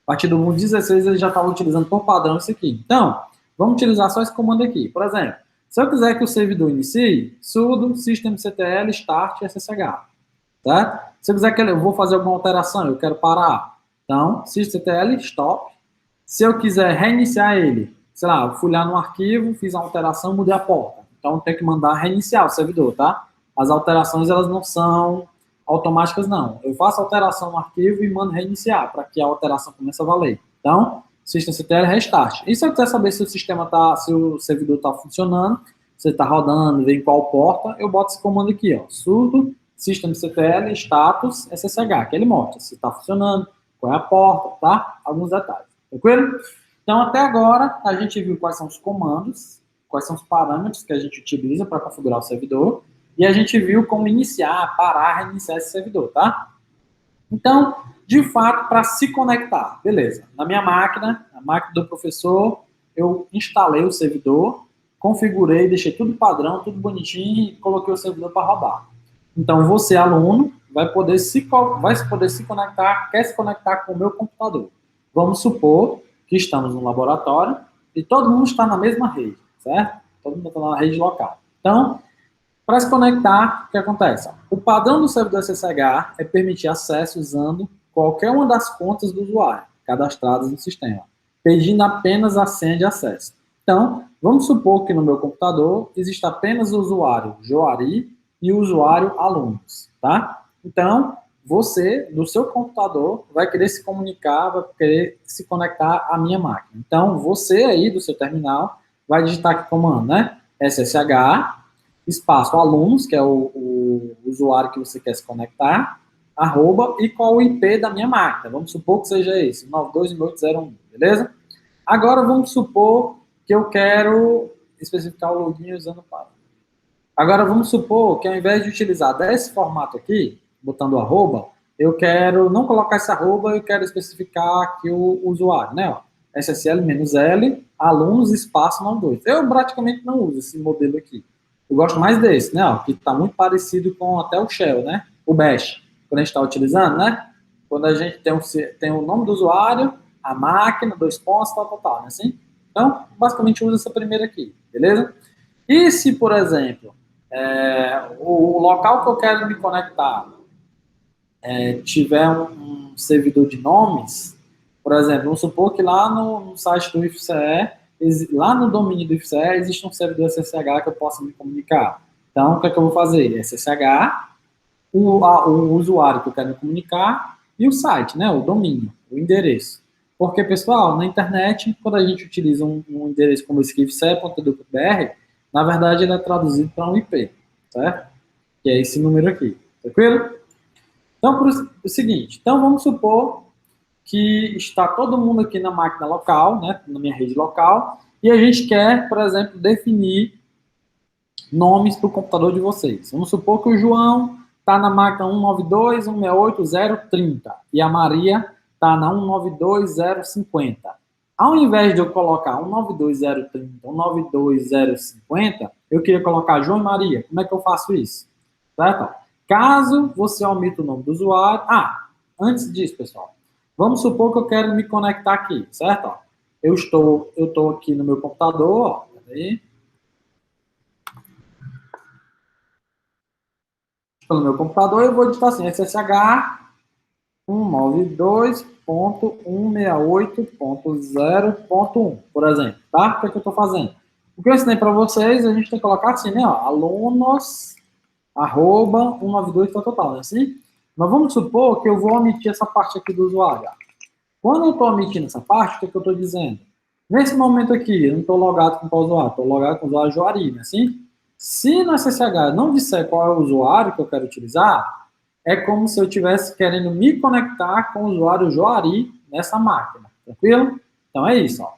partir do Ubuntu 16 ele já estava utilizando por padrão isso aqui. Então, vamos utilizar só esse comando aqui. Por exemplo, se eu quiser que o servidor inicie, sudo systemctl start ssh. Tá? Se eu quiser que eu vou fazer alguma alteração, eu quero parar. Então, systemctl stop. Se eu quiser reiniciar ele, sei lá, eu fui lá no arquivo, fiz a alteração, mudei a porta. Então, tem que mandar reiniciar o servidor, tá? As alterações, elas não são automáticas, não. Eu faço a alteração no arquivo e mando reiniciar, para que a alteração comece a valer. Então, systemctl restart. E se eu quiser saber se o sistema se o servidor está funcionando, se está rodando, vem qual porta, eu boto esse comando aqui, ó, sudo systemctl status ssh, que ele mostra se está funcionando, qual é a porta, tá? Alguns detalhes. Tranquilo? Então, até agora, a gente viu quais são os comandos, quais são os parâmetros que a gente utiliza para configurar o servidor, e a gente viu como iniciar, parar, reiniciar esse servidor, tá? Então, de fato, para se conectar, beleza. Na minha máquina, a máquina do professor, eu instalei o servidor, configurei, deixei tudo padrão, tudo bonitinho e coloquei o servidor para rodar. Então, você, aluno, vai poder se conectar, quer se conectar com o meu computador. Vamos supor que estamos no laboratório e todo mundo está na mesma rede, certo? Todo mundo está na rede local. Então, para se conectar, o que acontece? O padrão do servidor SSH é permitir acesso usando qualquer uma das contas do usuário cadastradas no sistema, pedindo apenas a senha de acesso. Então, vamos supor que no meu computador existe apenas o usuário Joari e o usuário alunos, tá? Então, você, do seu computador, vai querer se comunicar, vai querer se conectar à minha máquina. Então, você aí do seu terminal vai digitar aqui comando, né? SSH, espaço alunos, que é o o usuário que você quer se conectar, arroba, e qual o IP da minha máquina. Vamos supor que seja esse, 92.168.0.1, beleza? Agora vamos supor que eu quero especificar o login usando o para. Agora vamos supor que ao invés de utilizar desse formato aqui, botando arroba, eu quero não colocar esse arroba, eu quero especificar aqui o usuário, né? Ó, SSL-L, alunos, espaço, não 2. Eu praticamente não uso esse modelo aqui. Eu gosto mais desse, né? Ó, que está muito parecido com até o Shell, né? O Bash, quando a gente está utilizando, né? Quando a gente tem o nome do usuário, a máquina, 2 pontos, tal, né? Assim? Então, basicamente usa essa primeira aqui, beleza? E se, por exemplo, o local que eu quero me conectar tiver um servidor de nomes, por exemplo, vamos supor que lá no site do IFCE, lá no domínio do IFCE, existe um servidor SSH que eu possa me comunicar. Então, o que é que eu vou fazer? SSH, o usuário que eu quero me comunicar e o site, né? O domínio, o endereço. Porque, pessoal, na internet, quando a gente utiliza um endereço como esse aqui, ifce.edu.br, na verdade ele é traduzido para um IP, certo? Que é esse número aqui, tranquilo? Então, por o seguinte, então vamos supor que está todo mundo aqui na máquina local, né, na minha rede local, e a gente quer, por exemplo, definir nomes para o computador de vocês. Vamos supor que o João está na máquina 192.168.0.30 e a Maria está na 192.0.50. Ao invés de eu colocar 192.0.30, 192.0.50, eu queria colocar João e Maria. Como é que eu faço isso? Certo? Caso você omita o nome do usuário... antes disso, pessoal, vamos supor que eu quero me conectar aqui, certo? Eu estou aqui no meu computador, ó, peraí. Estou no meu computador, eu vou digitar assim, SSH 192.168.0.1, por exemplo, tá? O que é que eu estou fazendo? O que eu ensinei para vocês, a gente tem que colocar assim, né? Ó, alunos, arroba, 192, né? Assim? Mas vamos supor que eu vou omitir essa parte aqui do usuário. Quando eu estou omitindo essa parte, o que é que eu estou dizendo? Nesse momento aqui, eu não estou logado com o usuário, estou logado com o usuário Joari, né? Assim? Se no SSH não disser qual é o usuário que eu quero utilizar, é como se eu estivesse querendo me conectar com o usuário Joari nessa máquina, tranquilo? Então é isso, ó.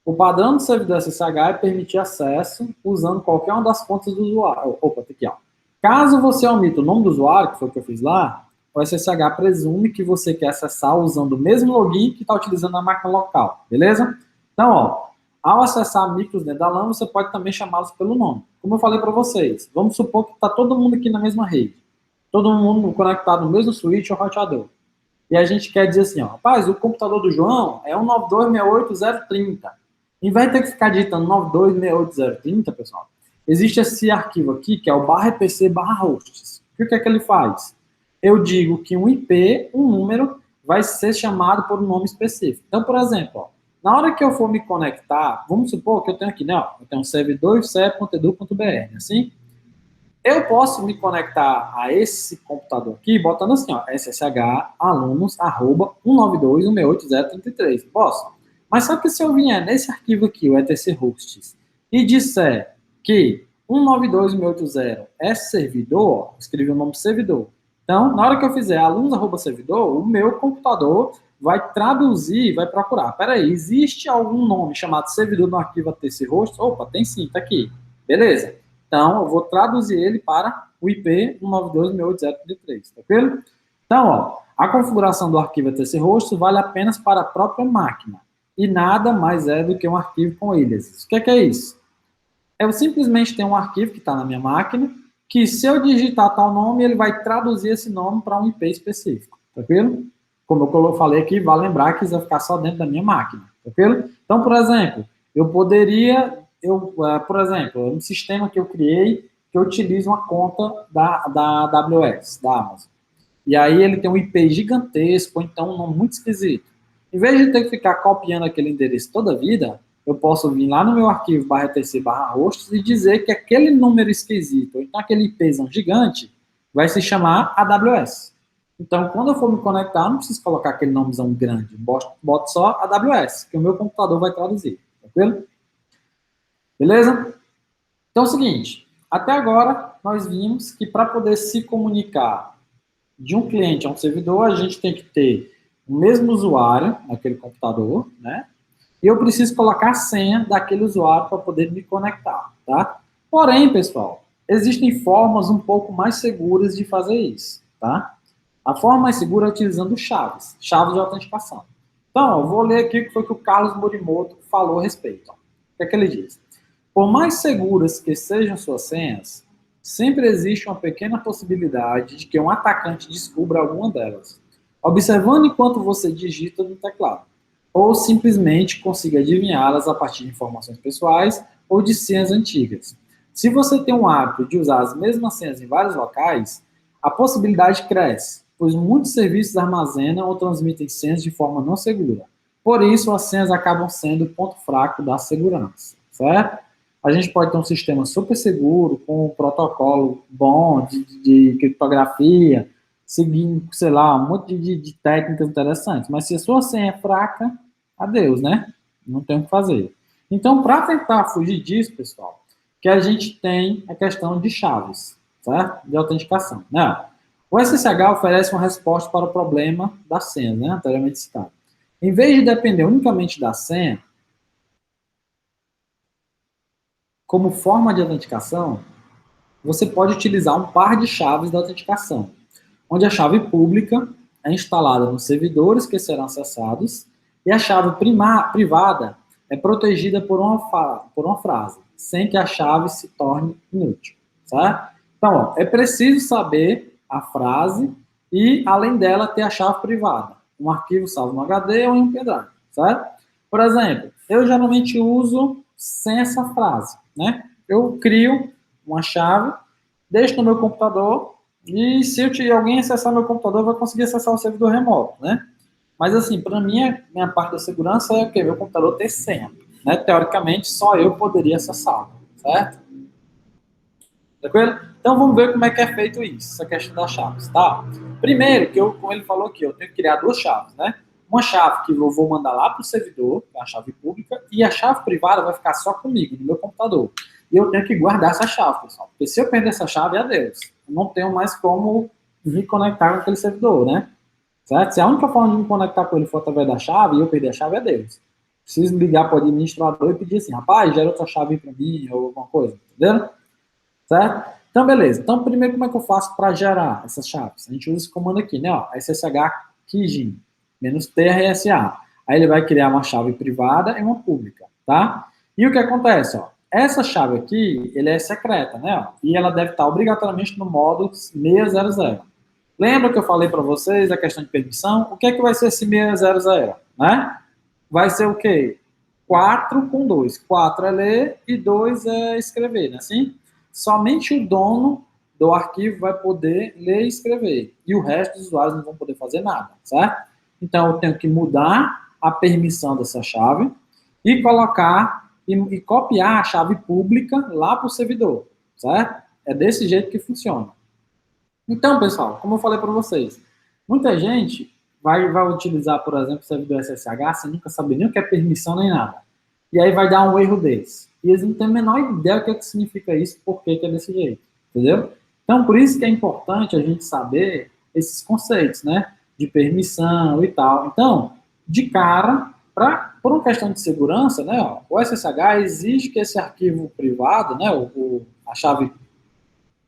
O padrão do servidor SSH é permitir acesso usando qualquer uma das contas do usuário. Opa, tá aqui, ó. Caso você omita o nome do usuário, que foi o que eu fiz lá, o SSH presume que você quer acessar usando o mesmo login que está utilizando na máquina local, beleza? Então, ó, ao acessar micros dentro da LAN, você pode também chamá-los pelo nome. Como eu falei para vocês, vamos supor que está todo mundo aqui na mesma rede. Todo mundo conectado no mesmo switch ou roteador. E a gente quer dizer assim, ó, rapaz, o computador do João é 192.168.0.30. Em vez de ter que ficar digitando 92.168.0.30, pessoal, existe esse arquivo aqui, que é o /etc/hosts. O que é que ele faz? Eu digo que um IP, um número, vai ser chamado por um nome específico. Então, por exemplo, ó, na hora que eu for me conectar, vamos supor que eu tenho aqui, né, ó, eu tenho um servidor ifce.edu.br, assim, eu posso me conectar a esse computador aqui, botando assim, ó, ssh alunos, arroba, 192.168.0.33. Posso? Mas só que se eu vier nesse arquivo aqui, o etc hosts, e disser que 192.168.0 é servidor, ó, escrevi o nome servidor. Então, na hora que eu fizer alunos, arroba, servidor, o meu computador vai traduzir, vai procurar. Peraí, existe algum nome chamado servidor no arquivo etc hosts? Opa, tem sim, tá aqui. Beleza. Então, eu vou traduzir ele para o IP 192.168.0.33, tranquilo? Então, ó, a configuração do arquivo etc host vale apenas para a própria máquina e nada mais é do que um arquivo com aliases. O que é isso? Eu simplesmente tenho um arquivo que está na minha máquina que, se eu digitar tal nome, ele vai traduzir esse nome para um IP específico, tranquilo? Como eu falei aqui, vale lembrar que isso vai ficar só dentro da minha máquina, tranquilo? Então, por exemplo, eu poderia... por exemplo, um sistema que eu criei, que eu utilizo uma conta da AWS, da Amazon. E aí ele tem um IP gigantesco, ou então um nome muito esquisito. Em vez de ter que ficar copiando aquele endereço toda a vida, eu posso vir lá no meu arquivo /etc/hosts e dizer que aquele número esquisito, ou então aquele IPzão gigante, vai se chamar AWS. Então, quando eu for me conectar, não preciso colocar aquele nomezão grande, boto só AWS, que o meu computador vai traduzir, tranquilo? Beleza? Então é o seguinte, até agora nós vimos que para poder se comunicar de um cliente a um servidor, a gente tem que ter o mesmo usuário naquele computador, né? E eu preciso colocar a senha daquele usuário para poder me conectar, tá? Porém, pessoal, existem formas um pouco mais seguras de fazer isso, tá? A forma mais segura é utilizando chaves de autenticação. Então, eu vou ler aqui o que foi que o Carlos Morimoto falou a respeito. Ó. O que é que ele diz? Por mais seguras que sejam suas senhas, sempre existe uma pequena possibilidade de que um atacante descubra alguma delas, observando enquanto você digita no teclado, ou simplesmente consiga adivinhá-las a partir de informações pessoais ou de senhas antigas. Se você tem um hábito de usar as mesmas senhas em vários locais, a possibilidade cresce, pois muitos serviços armazenam ou transmitem senhas de forma não segura. Por isso, as senhas acabam sendo o ponto fraco da segurança, certo? A gente pode ter um sistema super seguro, com um protocolo bom de criptografia, seguindo, sei lá, um monte de técnicas interessantes. Mas se a sua senha é fraca, adeus, né? Não tem o que fazer. Então, para tentar fugir disso, pessoal, que a gente tem a questão de chaves, certo? De autenticação. Né? O SSH oferece uma resposta para o problema da senha, né? Anteriormente citado. Em vez de depender unicamente da senha, como forma de autenticação, você pode utilizar um par de chaves da autenticação, onde a chave pública é instalada nos servidores que serão acessados e a chave privada é protegida por uma frase, sem que a chave se torne inútil, certo? Então, ó, é preciso saber a frase e, além dela, ter a chave privada, um arquivo salvo no HD ou em um pendrive, certo? Por exemplo, eu geralmente uso sem essa frase, né? Eu crio uma chave, deixo no meu computador e se alguém acessar meu computador, vai conseguir acessar o servidor remoto, né? Mas assim, para mim, minha parte da segurança é que meu computador ter senha, né? Teoricamente, só eu poderia acessá-lo, certo? Tranquilo? Então vamos ver como é que é feito isso, essa questão das chaves, tá? Primeiro, como ele falou aqui, eu tenho que criar duas chaves, né? Uma chave que eu vou mandar lá para o servidor, que é a chave pública, e a chave privada vai ficar só comigo, no meu computador. E eu tenho que guardar essa chave, pessoal. Porque se eu perder essa chave, adeus. Eu não tenho mais como me conectar com aquele servidor, né? Certo? Se a única forma de me conectar com ele for através da chave, e eu perder a chave, adeus. Preciso ligar para o administrador e pedir assim, rapaz, gera outra chave para mim, ou alguma coisa, entendeu? Certo? Então, beleza. Então, primeiro, como é que eu faço para gerar essas chaves? A gente usa esse comando aqui, né? Ó, SSH Kijin, -TRSA. Aí ele vai criar uma chave privada e uma pública, tá? E o que acontece, ó? Essa chave aqui, ele é secreta, né? Ó, e ela deve estar obrigatoriamente no modo 600. Lembra que eu falei para vocês a questão de permissão? O que é que vai ser esse 600, né? Vai ser o quê? 4 com 2. 4 é ler e 2 é escrever, né? Assim? Somente o dono do arquivo vai poder ler e escrever. E o resto dos usuários não vão poder fazer nada, certo? Então, eu tenho que mudar a permissão dessa chave e colocar e copiar a chave pública lá para o servidor, certo? É desse jeito que funciona. Então, pessoal, como eu falei para vocês, muita gente vai utilizar, por exemplo, o servidor SSH sem nunca saber nem o que é permissão nem nada. E aí vai dar um erro desse. E eles não têm a menor ideia do que significa isso, por que é desse jeito, entendeu? Então, por isso que é importante a gente saber esses conceitos, né? De permissão e tal. Então, de cara, por uma questão de segurança, né? Ó, o SSH exige que esse arquivo privado, né? A chave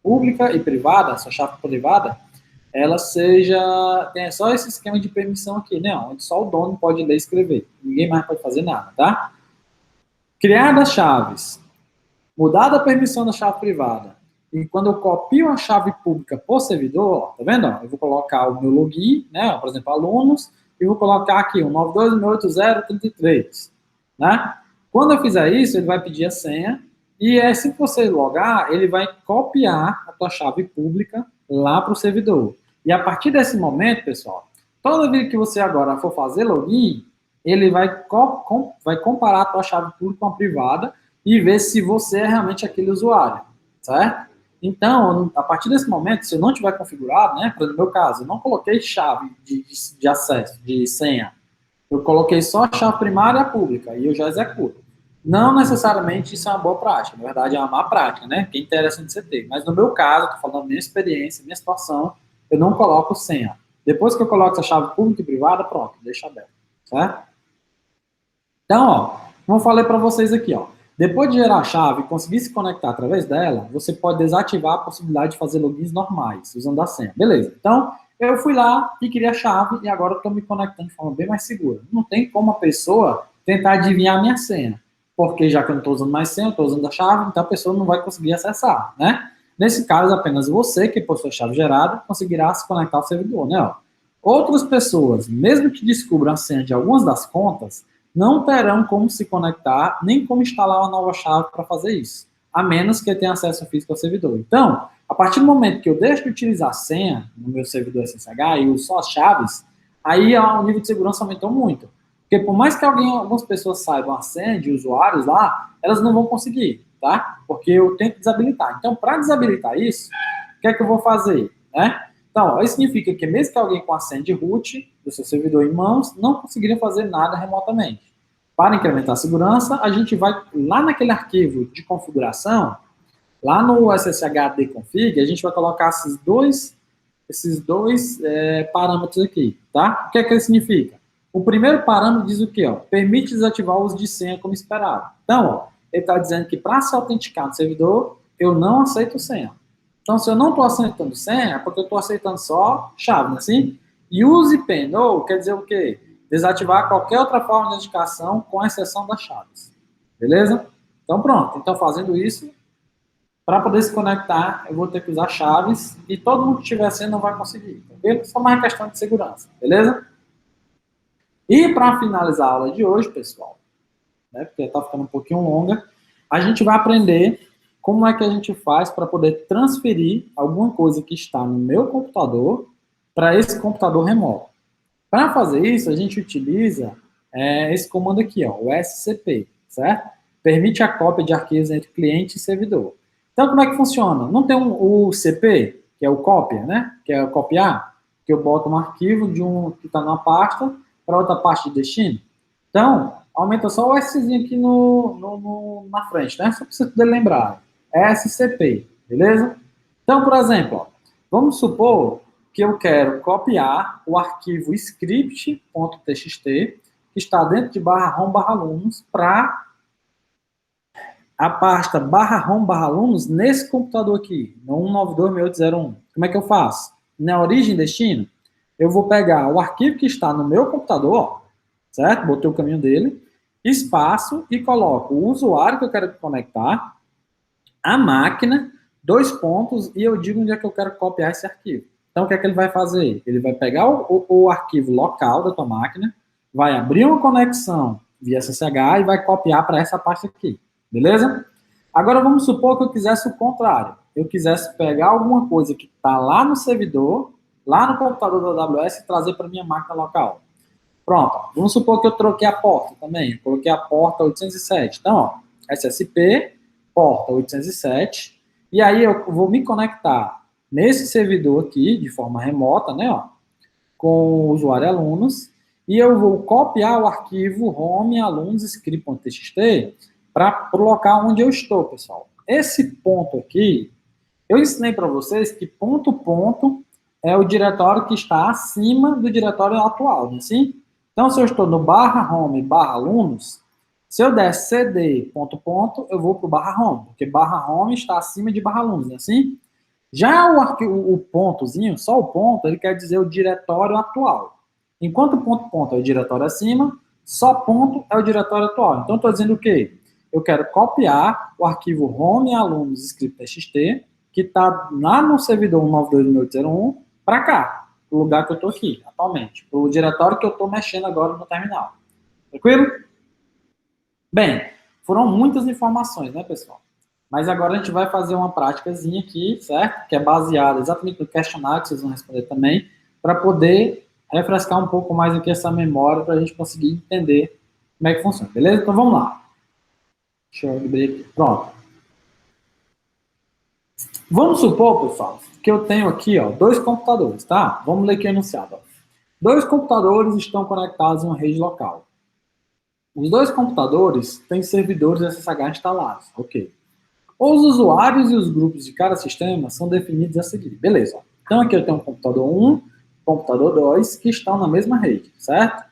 pública e privada, essa chave privada, ela tenha só esse esquema de permissão aqui, né? Onde só o dono pode ler e escrever. Ninguém mais pode fazer nada, tá? Criar as chaves, mudar a permissão da chave privada, e quando eu copio a chave pública por servidor, ó, tá vendo? Ó, eu vou colocar o meu login, né? Ó, por exemplo, alunos, e vou colocar aqui o 92.180.33, né? Quando eu fizer isso, ele vai pedir a senha, e assim que você logar, ele vai copiar a tua chave pública lá para o servidor. E a partir desse momento, pessoal, toda vez que você agora for fazer login, ele vai comparar a tua chave pública com a privada e ver se você é realmente aquele usuário, certo? Então, a partir desse momento, se eu não tiver configurado, né, no meu caso, eu não coloquei chave de acesso, de senha, eu coloquei só a chave primária e a pública, e eu já executo. Não necessariamente isso é uma boa prática, na verdade é uma má prática, né? Que é interessante você ter. Mas no meu caso, eu estou falando da minha experiência, minha situação, eu não coloco senha. Depois que eu coloco essa chave pública e privada, pronto, deixa aberto, certo? Então, ó, como eu falei para vocês aqui, ó, depois de gerar a chave e conseguir se conectar através dela, você pode desativar a possibilidade de fazer logins normais, usando a senha. Beleza. Então, eu fui lá e criei a chave e agora estou me conectando de forma bem mais segura. Não tem como a pessoa tentar adivinhar a minha senha, porque já que eu não estou usando mais senha, eu estou usando a chave, então a pessoa não vai conseguir acessar, né? Nesse caso, apenas você, que possui a chave gerada, conseguirá se conectar ao servidor, né? Ó. Outras pessoas, mesmo que descubram a senha de algumas das contas, não terão como se conectar, nem como instalar uma nova chave para fazer isso, a menos que tenha acesso físico ao servidor. Então, a partir do momento que eu deixo de utilizar a senha no meu servidor SSH e uso só as chaves, aí o nível de segurança aumentou muito. Porque por mais que algumas pessoas saibam a senha de usuários lá, elas não vão conseguir, tá? Porque eu tenho que desabilitar. Então, para desabilitar isso, o que é que eu vou fazer, né? Então, isso significa que mesmo que alguém com a senha de root do seu servidor em mãos, não conseguiria fazer nada remotamente. Para incrementar a segurança, a gente vai lá naquele arquivo de configuração, lá no sshd-config, a gente vai colocar esses dois parâmetros aqui, tá? O que é que ele significa? O primeiro parâmetro diz o quê? Ó? Permite desativar o uso de senha como esperado. Então, ó, ele está dizendo que para se autenticar no servidor, eu não aceito senha. Então, se eu não estou aceitando senha, é porque eu estou aceitando só chave, não é assim? E use panel quer dizer o quê? Desativar qualquer outra forma de identificação, com exceção das chaves. Beleza? Então, pronto. Então, fazendo isso, para poder se conectar, eu vou ter que usar chaves e todo mundo que estiver senha não vai conseguir. Tá? Só mais questão de segurança. Beleza? E para finalizar a aula de hoje, pessoal, né, porque está ficando um pouquinho longa, a gente vai aprender como é que a gente faz para poder transferir alguma coisa que está no meu computador para esse computador remoto. Para fazer isso, a gente utiliza esse comando aqui, ó, o SCP, certo? Permite a cópia de arquivos entre cliente e servidor. Então, como é que funciona? Não tem o CP, que é o cópia, né? Que é o copiar, que eu boto um arquivo de um que está numa pasta para outra parte de destino. Então, aumenta só o Szinho aqui na frente, né? Só para você poder lembrar. SCP, beleza? Então, por exemplo, ó, vamos supor que eu quero copiar o arquivo script.txt, que está dentro de /home/alunos, para a pasta /home/alunos nesse computador aqui, no 192.6801. Como é que eu faço? Na origem e destino, eu vou pegar o arquivo que está no meu computador, certo? Botei o caminho dele, espaço e coloco o usuário que eu quero conectar, a máquina, 2 pontos, e eu digo onde é que eu quero copiar esse arquivo. Então, o que é que ele vai fazer? Ele vai pegar o arquivo local da tua máquina, vai abrir uma conexão via SSH e vai copiar para essa pasta aqui. Beleza? Agora, vamos supor que eu quisesse o contrário. Eu quisesse pegar alguma coisa que está lá no servidor, lá no computador da AWS, e trazer para minha máquina local. Pronto. Vamos supor que eu troquei a porta também. Eu coloquei a porta 807. Então, ó, SSP, porta 807. E aí eu vou me conectar nesse servidor aqui, de forma remota, né, ó, com o usuário e alunos, e eu vou copiar o arquivo home alunos script.txt para o local onde eu estou, pessoal. Esse ponto aqui, eu ensinei para vocês que ponto é o diretório que está acima do diretório atual, não é assim? Então, se eu estou no /home/alunos, se eu der cd ... eu vou para o /home, porque /home está acima de /alunos, não é assim? Já o pontozinho, só o ponto, ele quer dizer o diretório atual. Enquanto ponto é o diretório acima, só ponto é o diretório atual. Então, estou dizendo o quê? Eu quero copiar o arquivo home alunos script.txt, que está lá no servidor 192.6801, para cá, o lugar que eu estou aqui, atualmente, para o diretório que eu estou mexendo agora no terminal. Tranquilo? Bem, foram muitas informações, né, pessoal? Mas agora a gente vai fazer uma práticazinha aqui, certo? Que é baseada exatamente no questionário que vocês vão responder também, para poder refrescar um pouco mais aqui essa memória, para a gente conseguir entender como é que funciona, beleza? Então vamos lá. Deixa eu abrir aqui. Pronto. Vamos supor, pessoal, que eu tenho aqui, ó, 2 computadores, tá? Vamos ler aqui o enunciado. Ó. 2 computadores estão conectados em uma rede local. Os dois computadores têm servidores SSH instalados, ok. Os usuários e os grupos de cada sistema são definidos a seguir, beleza. Então aqui eu tenho um computador 1, computador 2, que estão na mesma rede, certo?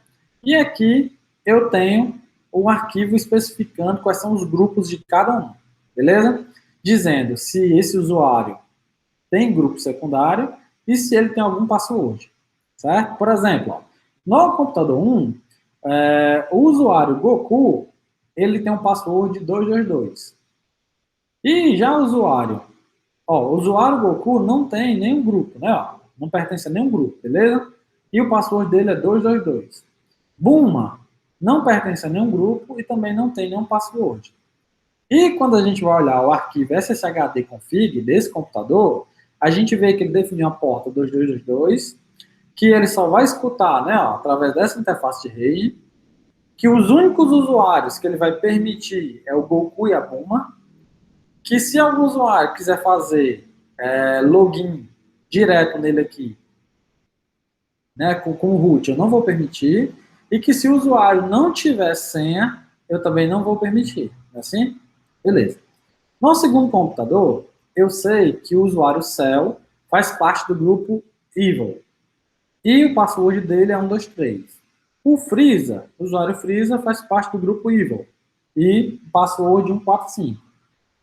E aqui eu tenho um arquivo especificando quais são os grupos de cada um, beleza? Dizendo se esse usuário tem grupo secundário e se ele tem algum password, certo? Por exemplo, ó, no computador 1, o usuário Goku, ele tem um password 222. E já o usuário Goku não tem nenhum grupo, né? Ó, não pertence a nenhum grupo, beleza? E o password dele é 222. Bulma não pertence a nenhum grupo e também não tem nenhum password. E quando a gente vai olhar o arquivo sshd config desse computador, a gente vê que ele definiu a porta 2222, que ele só vai escutar, né, ó, através dessa interface de rede, que os únicos usuários que ele vai permitir é o Goku e a Bulma, que se algum usuário quiser fazer login direto nele aqui, né, com o root, eu não vou permitir, e que se o usuário não tiver senha, eu também não vou permitir. Não é assim? Beleza. No segundo computador, eu sei que o usuário Cell faz parte do grupo Evil. E o password dele é 123. O Freeza, o usuário Freeza faz parte do grupo Evil. E password 145.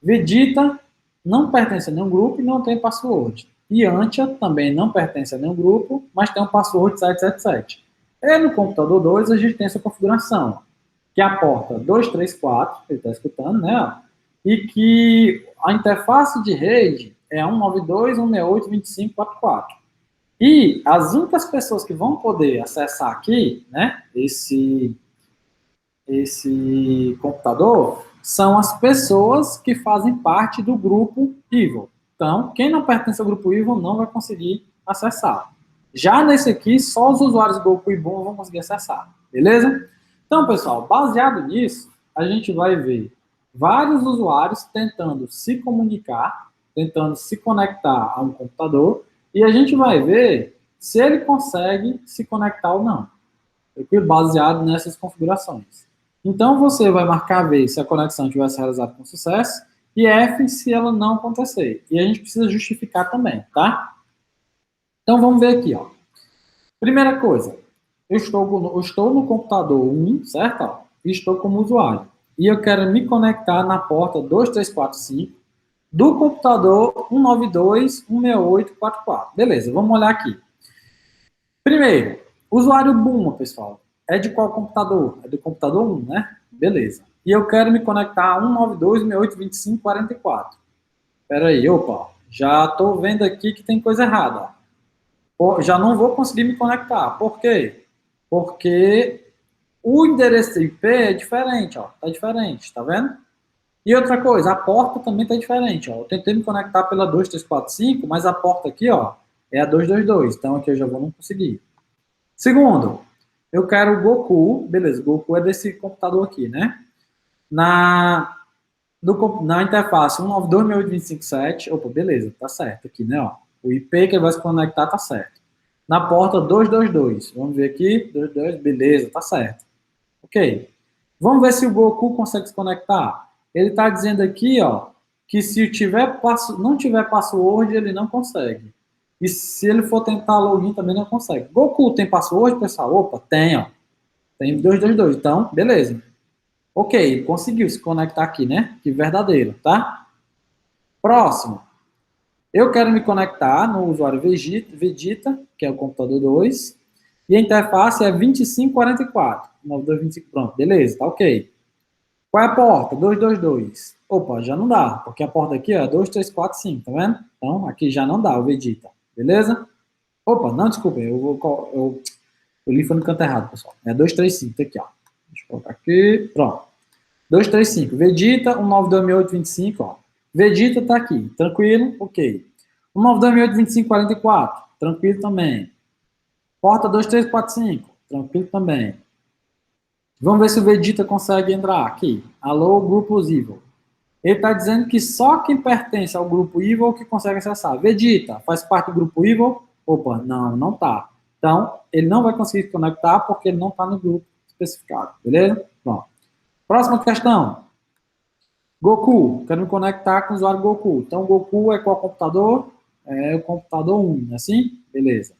Vegeta não pertence a nenhum grupo e não tem password. E Antia também não pertence a nenhum grupo, mas tem um password 777. E no computador 2 a gente tem essa configuração, que é a porta 234, que ele está escutando, né? E que a interface de rede é 192.168.25.44. E as únicas pessoas que vão poder acessar aqui, né, esse computador, são as pessoas que fazem parte do grupo Evil. Então, quem não pertence ao grupo Evil não vai conseguir acessar. Já nesse aqui, só os usuários do Goku e Bulma vão conseguir acessar, beleza? Então, pessoal, baseado nisso, a gente vai ver vários usuários tentando se comunicar, tentando se conectar a um computador, e a gente vai ver se ele consegue se conectar ou não, baseado nessas configurações. Então, você vai marcar V se a conexão tiver se realizado com sucesso e F se ela não acontecer. E a gente precisa justificar também, tá? Então, vamos ver aqui, ó. Primeira coisa, eu estou no computador 1, certo? Ó, e estou como usuário. E eu quero me conectar na porta 2345 do computador 192.168.44. Beleza, vamos olhar aqui. Primeiro, usuário Bulma, pessoal. É de qual computador? É do computador 1, né? Beleza. E eu quero me conectar a 192.168.25.44. Espera aí, opa. Já estou vendo aqui que tem coisa errada. Já não vou conseguir me conectar. Por quê? Porque o endereço IP é diferente, ó. Tá diferente, tá vendo? E outra coisa, a porta também tá diferente, ó. Eu tentei me conectar pela 2345, mas a porta aqui, ó, é a 222. Então aqui eu já vou não conseguir. Segundo, eu quero o Goku, beleza, Goku é desse computador aqui, né? Na interface 192.168.25.7, opa, beleza, tá certo aqui, né, ó. O IP que ele vai se conectar tá certo. Na porta 222, vamos ver aqui, 22, beleza, tá certo. Ok. Vamos ver se o Goku consegue se conectar. Ele tá dizendo aqui, ó, que se não tiver password, ele não consegue. E se ele for tentar login, também não consegue. Goku tem password, pessoal? Opa, tem, ó. Tem 222, então, beleza. Ok, conseguiu se conectar aqui, né? Que verdadeiro, tá? Próximo. Eu quero me conectar no usuário Vegeta, que é o computador 2, e a interface é 2544. 9225, pronto, beleza, tá ok. Qual é a porta? 222. Opa, já não dá, porque a porta aqui é 2345, tá vendo? Então, aqui já não dá o Vegeta, beleza? Opa, não, desculpa, eu li foi no canto errado, pessoal. É 235, tá aqui, ó. Deixa eu colocar aqui, pronto. 235, Vegeta, 192.168.25, ó. Vegeta tá aqui, tranquilo? Ok. 192.168.25.44, tranquilo também. Porta 2345, tranquilo também. Vamos ver se o Vegeta consegue entrar aqui. Alô, grupo Evil. Ele está dizendo que só quem pertence ao grupo Evil que consegue acessar. Vegeta, faz parte do grupo Evil? Opa, não tá. Então, ele não vai conseguir se conectar porque ele não está no grupo especificado, beleza? Pronto. Próxima questão. Goku, quero me conectar com o usuário Goku. Então, Goku é qual computador? É o computador 1, não é assim? Beleza.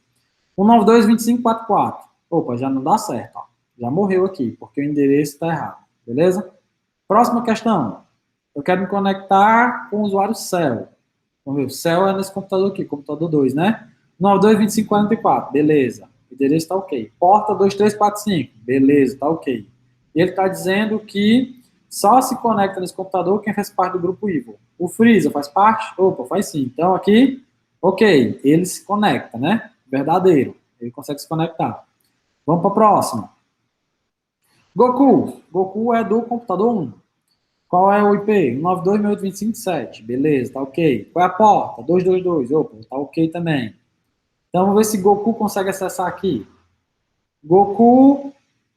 192.25.44. Opa, já não dá certo, ó. Já morreu aqui, porque o endereço está errado. Beleza? Próxima questão. Eu quero me conectar com o usuário Cell. Vamos ver, o Cell é nesse computador aqui, computador 2, né? 92.25.44, beleza. O endereço está ok. Porta 2345, beleza, está ok. E ele está dizendo que só se conecta nesse computador quem faz parte do grupo Evil. O Freeza faz parte? Opa, faz sim. Então aqui, ok, ele se conecta, né? Verdadeiro, ele consegue se conectar. Vamos para a próxima. Goku. Goku é do computador 1. Qual é o IP? 192.168.25.7. Beleza, tá ok. Qual é a porta? 222. Opa, tá ok também. Então, vamos ver se Goku consegue acessar aqui. Goku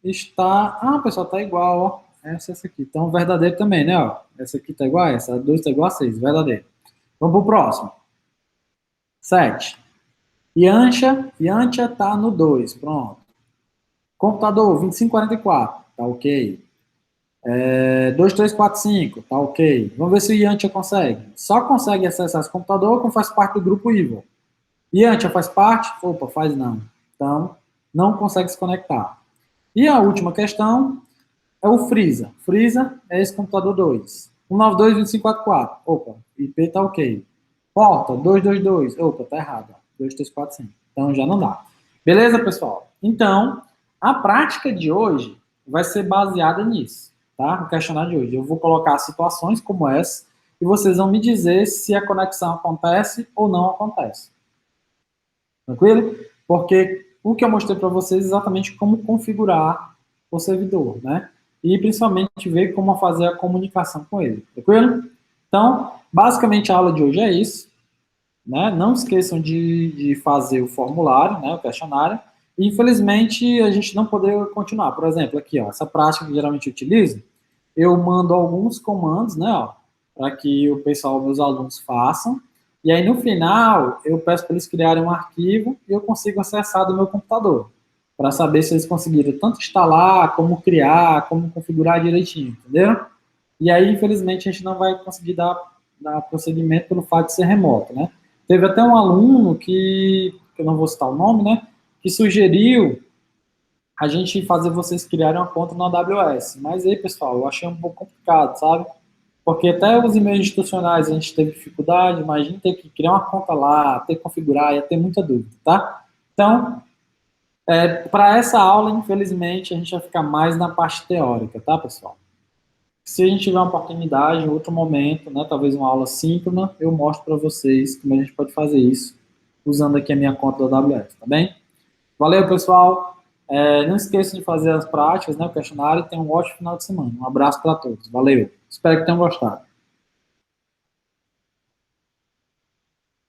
está... Ah, pessoal, tá igual, ó. Essa aqui. Então, verdadeiro também, né, ó. Essa aqui tá igual a essa. 2 tá igual a 6. Verdadeiro. Vamos pro próximo. 7. Yancha tá no 2. Pronto. Computador 2544. Tá ok. 2345, tá ok. Vamos ver se o Yantia consegue. Só consegue acessar esse computador quando faz parte do grupo Evil. Yantia faz parte? Opa, faz não. Então, não consegue se conectar. E a última questão é o Freeza. Freeza é esse computador 2. 192.25.44. Opa, IP tá ok. Porta 222. Opa, tá errado. 2345. Então já não dá. Beleza, pessoal? Então, a prática de hoje vai ser baseada nisso, tá? O questionário de hoje. Eu vou colocar situações como essa e vocês vão me dizer se a conexão acontece ou não acontece. Tranquilo? Porque o que eu mostrei para vocês é exatamente como configurar o servidor, né? E principalmente ver como fazer a comunicação com ele. Tranquilo? Então, basicamente a aula de hoje é isso. Né? Não esqueçam de fazer o formulário, né, o questionário. E, infelizmente, a gente não poderia continuar. Por exemplo, aqui, ó, essa prática que geralmente eu utilizo, eu mando alguns comandos, né, para que o pessoal, meus alunos, façam. E aí, no final, eu peço para eles criarem um arquivo e eu consigo acessar do meu computador, para saber se eles conseguiram tanto instalar, como criar, como configurar direitinho, entendeu? E aí, infelizmente, a gente não vai conseguir dar prosseguimento pelo fato de ser remoto, né? Teve até um aluno que eu não vou citar o nome, né, que sugeriu a gente fazer vocês criarem uma conta no AWS. Mas aí, pessoal, eu achei um pouco complicado, sabe? Porque até os e-mails institucionais a gente teve dificuldade, imagina ter que criar uma conta lá, ter que configurar, ia ter muita dúvida, tá? Então, para essa aula, infelizmente, a gente vai ficar mais na parte teórica, tá, pessoal? Se a gente tiver uma oportunidade, em outro momento, né, talvez uma aula síncrona, eu mostro para vocês como a gente pode fazer isso, usando aqui a minha conta da AWS, tá bem? Valeu, pessoal. Não esqueça de fazer as práticas, né, o questionário, e tenha um ótimo final de semana. Um abraço para todos. Valeu. Espero que tenham gostado.